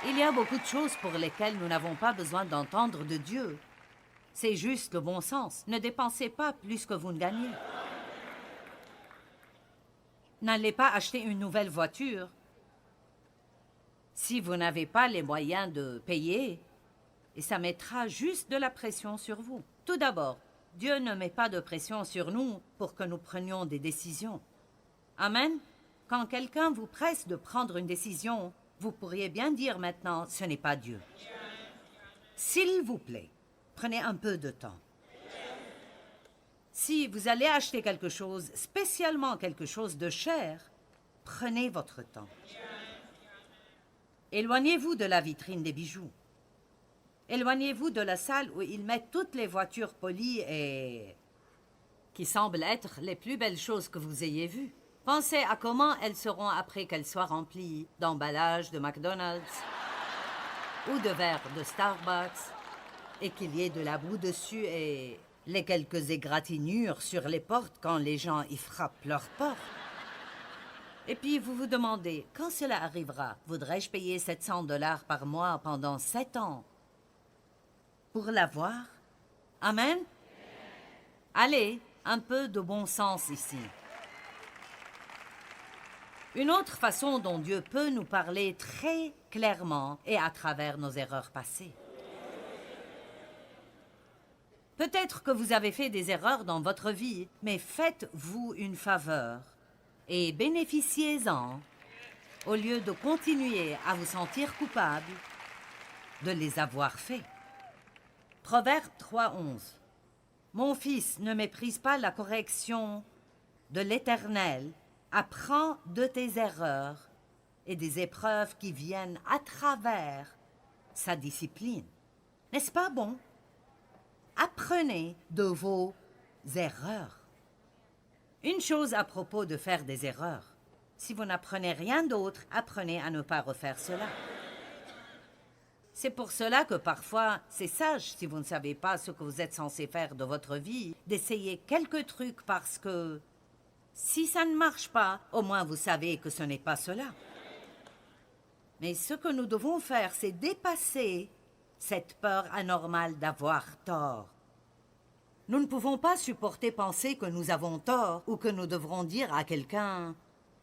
Il y a beaucoup de choses pour lesquelles nous n'avons pas besoin d'entendre de Dieu. C'est juste le bon sens. Ne dépensez pas plus que vous ne gagnez. N'allez pas acheter une nouvelle voiture si vous n'avez pas les moyens de payer, et ça mettra juste de la pression sur vous. Tout d'abord, Dieu ne met pas de pression sur nous pour que nous prenions des décisions. Amen. Quand quelqu'un vous presse de prendre une décision, vous pourriez bien dire maintenant, ce n'est pas Dieu. S'il vous plaît, prenez un peu de temps. Si vous allez acheter quelque chose, spécialement quelque chose de cher, prenez votre temps. Éloignez-vous de la vitrine des bijoux. Éloignez-vous de la salle où ils mettent toutes les voitures polies et qui semblent être les plus belles choses que vous ayez vues. Pensez à comment elles seront après qu'elles soient remplies d'emballages de McDonald's ou de verres de Starbucks et qu'il y ait de la boue dessus et les quelques égratignures sur les portes quand les gens y frappent leurs portes. Et puis vous vous demandez, quand cela arrivera, voudrais-je payer 700 $ par mois pendant 7 ans pour l'avoir? Amen? Allez, un peu de bon sens ici. Une autre façon dont Dieu peut nous parler très clairement est à travers nos erreurs passées. Peut-être que vous avez fait des erreurs dans votre vie, mais faites-vous une faveur et bénéficiez-en au lieu de continuer à vous sentir coupable de les avoir faits. Proverbe 3:11. Mon fils, ne méprise pas la correction de l'Éternel. Apprends de tes erreurs et des épreuves qui viennent à travers sa discipline. N'est-ce pas bon? Apprenez de vos erreurs. Une chose à propos de faire des erreurs. Si vous n'apprenez rien d'autre, apprenez à ne pas refaire cela. C'est pour cela que parfois, c'est sage, si vous ne savez pas ce que vous êtes censé faire de votre vie, d'essayer quelques trucs parce que si ça ne marche pas, au moins vous savez que ce n'est pas cela. Mais ce que nous devons faire, c'est dépasser cette peur anormale d'avoir tort. Nous ne pouvons pas supporter penser que nous avons tort ou que nous devrons dire à quelqu'un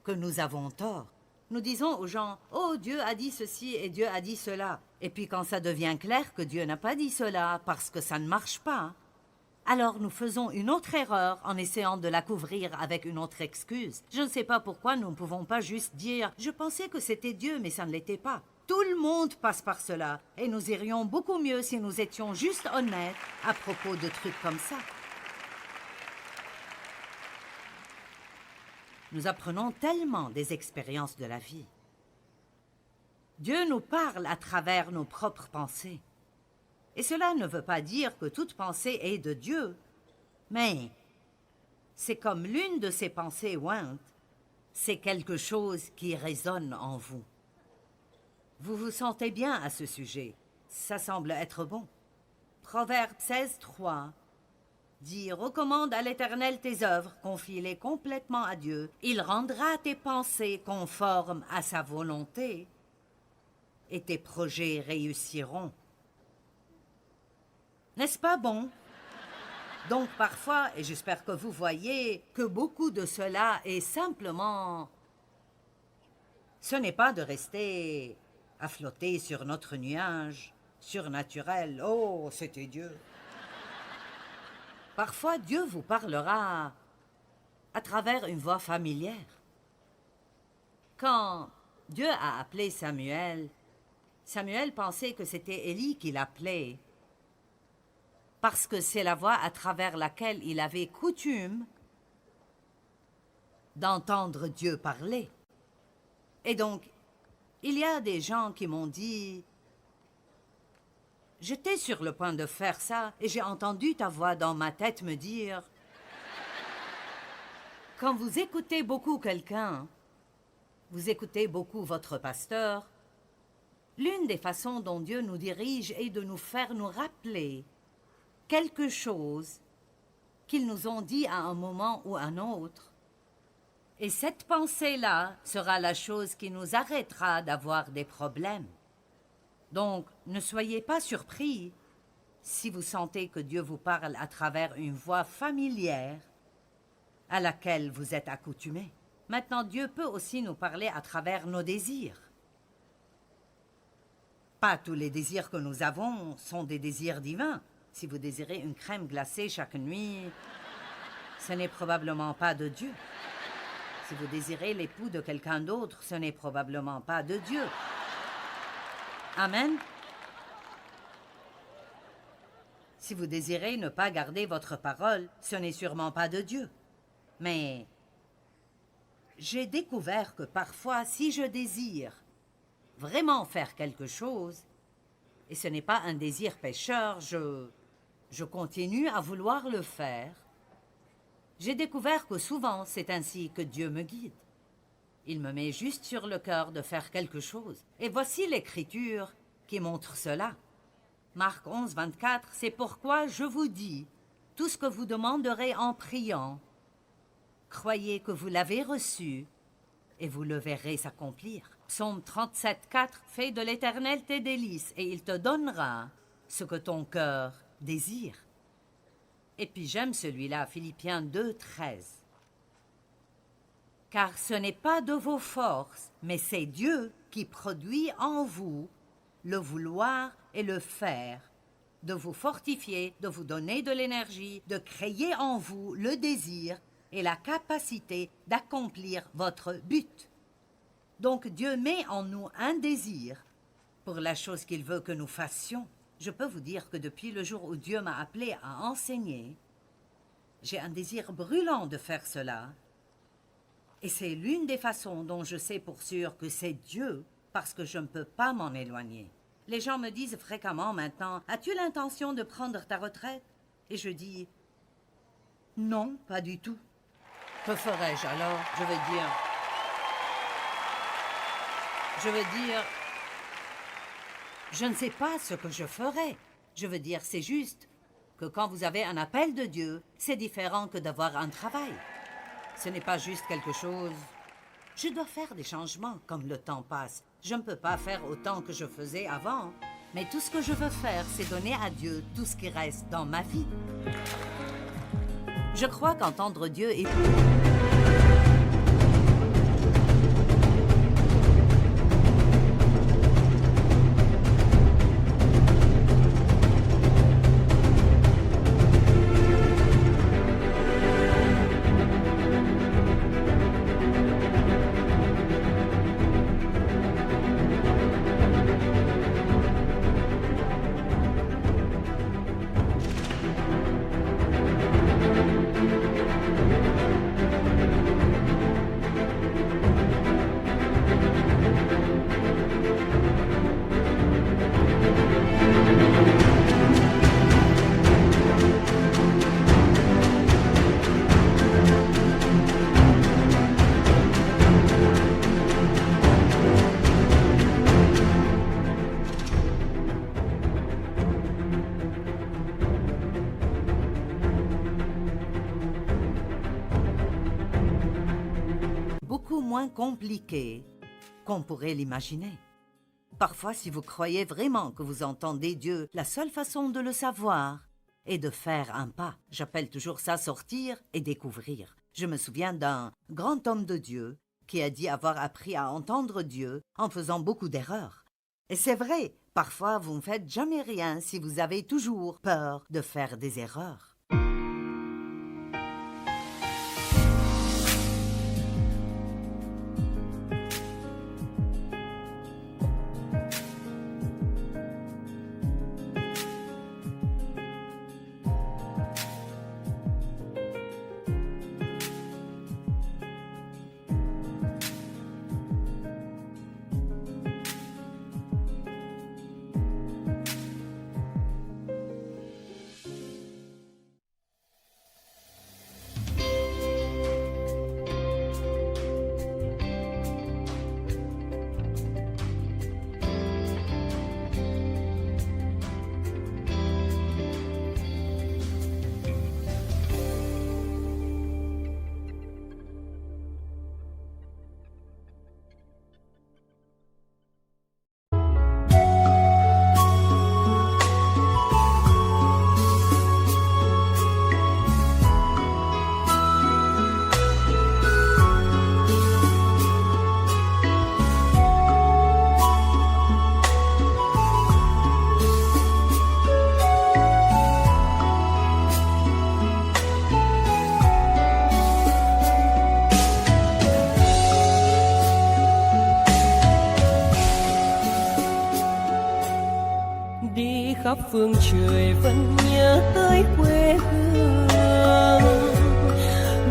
que nous avons tort. Nous disons aux gens « Oh, Dieu a dit ceci et Dieu a dit cela ». Et puis quand ça devient clair que Dieu n'a pas dit cela parce que ça ne marche pas, alors nous faisons une autre erreur en essayant de la couvrir avec une autre excuse. Je ne sais pas pourquoi nous ne pouvons pas juste dire « Je pensais que c'était Dieu, mais ça ne l'était pas ». Tout le monde passe par cela et nous irions beaucoup mieux si nous étions juste honnêtes à propos de trucs comme ça. Nous apprenons tellement des expériences de la vie. Dieu nous parle à travers nos propres pensées. Et cela ne veut pas dire que toute pensée est de Dieu, mais c'est comme l'une de ces pensées ointes, c'est quelque chose qui résonne en vous. Vous vous sentez bien à ce sujet, ça semble être bon. Proverbe 16:3 dit « Recommande à l'Éternel tes œuvres, confie-les complètement à Dieu. Il rendra tes pensées conformes à sa volonté et tes projets réussiront. » N'est-ce pas bon? Donc parfois, et j'espère que vous voyez que beaucoup de cela est simplement... Ce n'est pas de rester à flotter sur notre nuage surnaturel. Oh, c'était Dieu. Parfois, Dieu vous parlera à travers une voix familière. Quand Dieu a appelé Samuel, Samuel pensait que c'était Élie qui l'appelait, parce que c'est la voix à travers laquelle il avait coutume d'entendre Dieu parler. Et donc, il y a des gens qui m'ont dit « J'étais sur le point de faire ça et j'ai entendu ta voix dans ma tête me dire... » Quand vous écoutez beaucoup quelqu'un, vous écoutez beaucoup votre pasteur, l'une des façons dont Dieu nous dirige est de nous faire nous rappeler quelque chose qu'ils nous ont dit à un moment ou à un autre. Et cette pensée-là sera la chose qui nous arrêtera d'avoir des problèmes. Donc, ne soyez pas surpris si vous sentez que Dieu vous parle à travers une voix familière à laquelle vous êtes accoutumés. Maintenant, Dieu peut aussi nous parler à travers nos désirs. Pas tous les désirs que nous avons sont des désirs divins. Si vous désirez une crème glacée chaque nuit, ce n'est probablement pas de Dieu. Si vous désirez l'époux de quelqu'un d'autre, ce n'est probablement pas de Dieu. Amen. Si vous désirez ne pas garder votre parole, ce n'est sûrement pas de Dieu. Mais j'ai découvert que parfois, si je désire vraiment faire quelque chose, Et ce n'est pas un désir pécheur, je continue à vouloir le faire. J'ai découvert que souvent, c'est ainsi que Dieu me guide. Il me met juste sur le cœur de faire quelque chose. Et voici l'Écriture qui montre cela. Marc 11, 24, c'est pourquoi je vous dis, tout ce que vous demanderez en priant, croyez que vous l'avez reçu et vous le verrez s'accomplir. Psaume 37, 4, fais de l'Éternel tes délices et il te donnera ce que ton cœur désire. Et puis j'aime celui-là, Philippiens 2, 13. Car ce n'est pas de vos forces, mais c'est Dieu qui produit en vous le vouloir et le faire, de vous fortifier, de vous donner de l'énergie, de créer en vous le désir et la capacité d'accomplir votre but. Donc Dieu met en nous un désir pour la chose qu'il veut que nous fassions. Je peux vous dire que depuis le jour où Dieu m'a appelé à enseigner, j'ai un désir brûlant de faire cela. Et c'est l'une des façons dont je sais pour sûr que c'est Dieu, parce que je ne peux pas m'en éloigner. Les gens me disent fréquemment maintenant, « As-tu l'intention de prendre ta retraite ?» Et je dis, « Non, pas du tout. » Que ferais-je alors? Je veux dire, je ne sais pas ce que je ferais. Je veux dire, c'est juste que quand vous avez un appel de Dieu, c'est différent que d'avoir un travail. Ce n'est pas juste quelque chose... Je dois faire des changements comme le temps passe. Je ne peux pas faire autant que je faisais avant. Mais tout ce que je veux faire, c'est donner à Dieu tout ce qui reste dans ma vie. Je crois qu'entendre Dieu est... beaucoup moins compliqué qu'on pourrait l'imaginer. Parfois, si vous croyez vraiment que vous entendez Dieu, la seule façon de le savoir est de faire un pas. J'appelle toujours ça sortir et découvrir. Je me souviens d'un grand homme de Dieu qui a dit avoir appris à entendre Dieu en faisant beaucoup d'erreurs. Et c'est vrai, parfois vous ne faites jamais rien si vous avez toujours peur de faire des erreurs. khắp phương trời vẫn nhớ tới quê hương.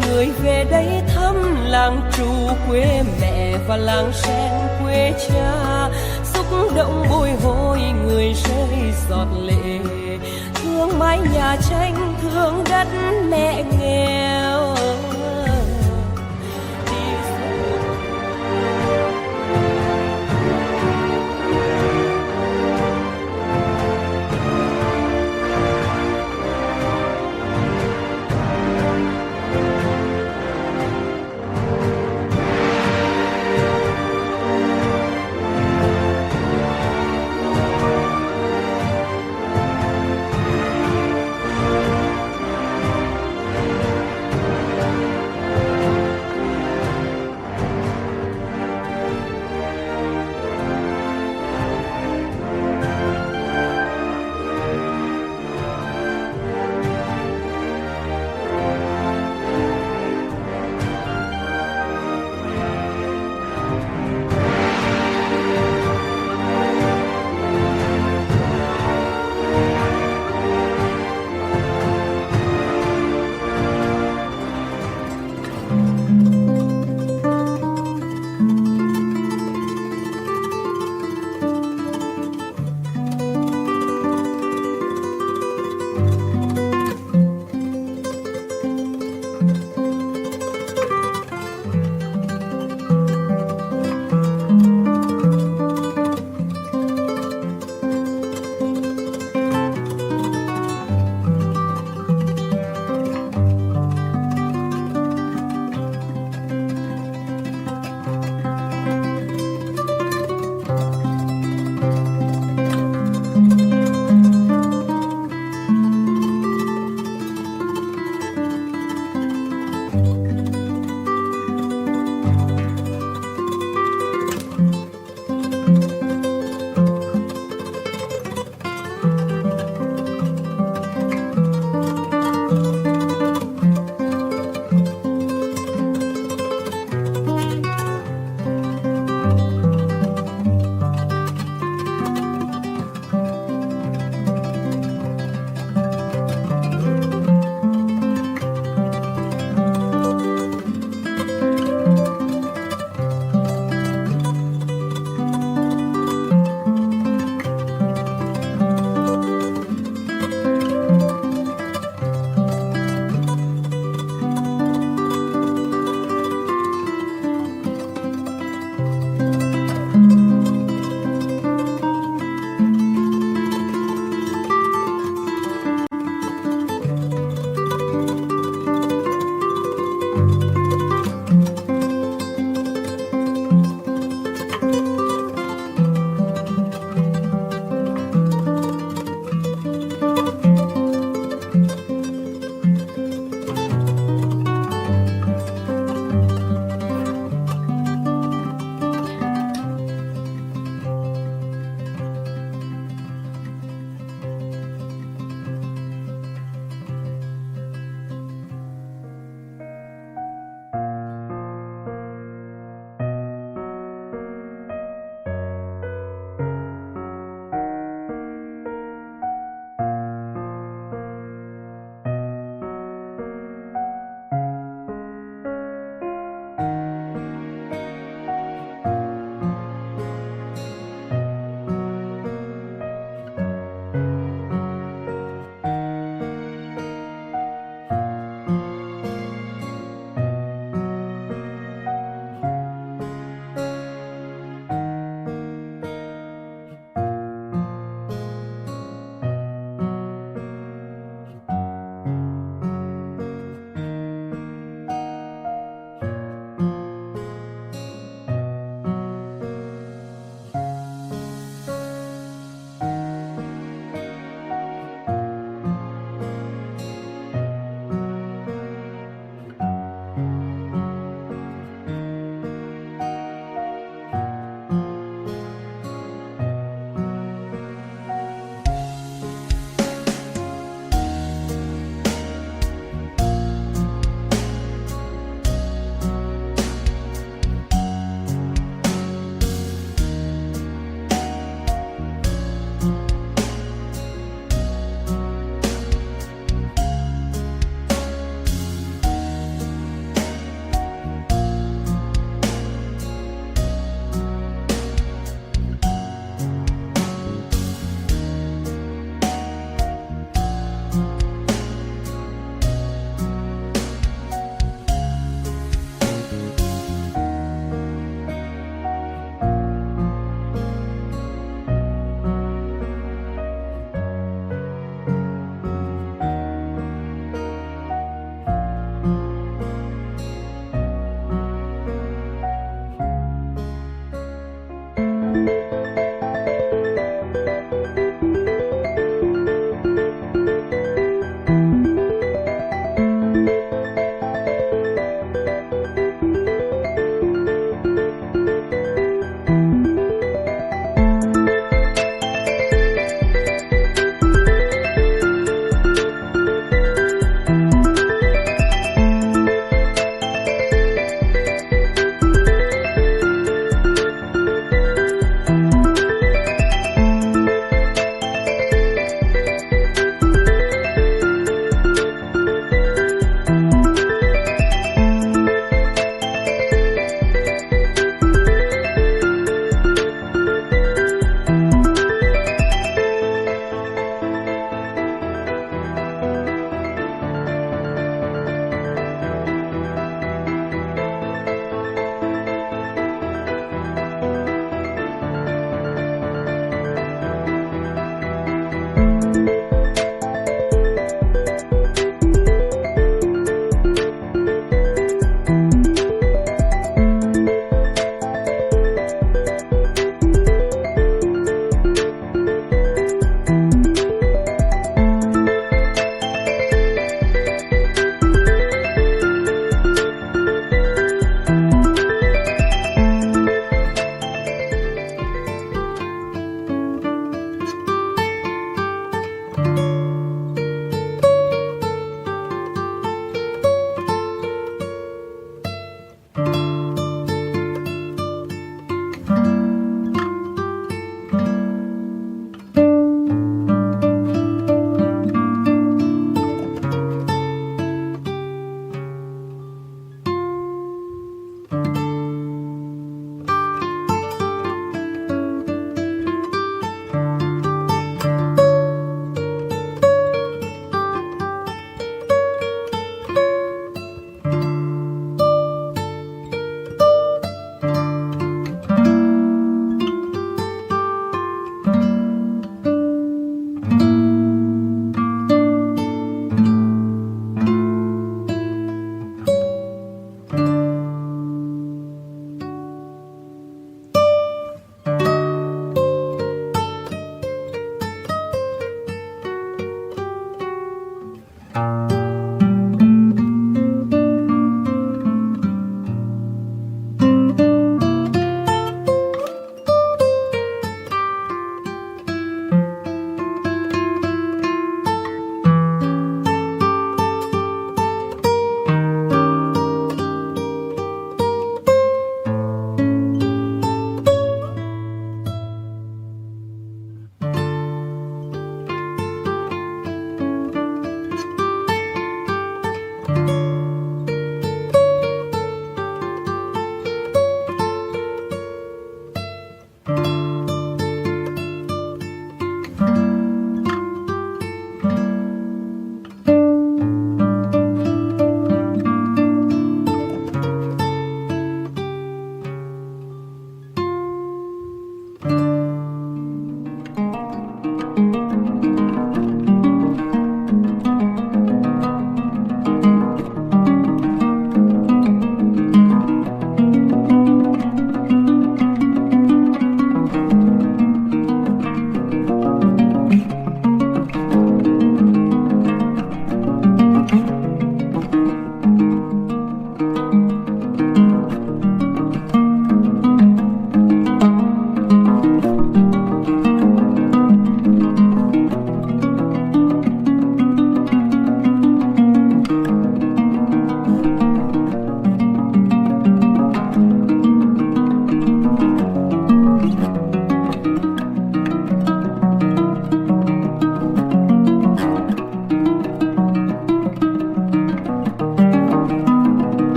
Người về đây thăm làng trù quê mẹ và làng sen quê cha, xúc động bồi hồi người rơi giọt lệ, thương mái nhà tranh thương đất mẹ nghèo.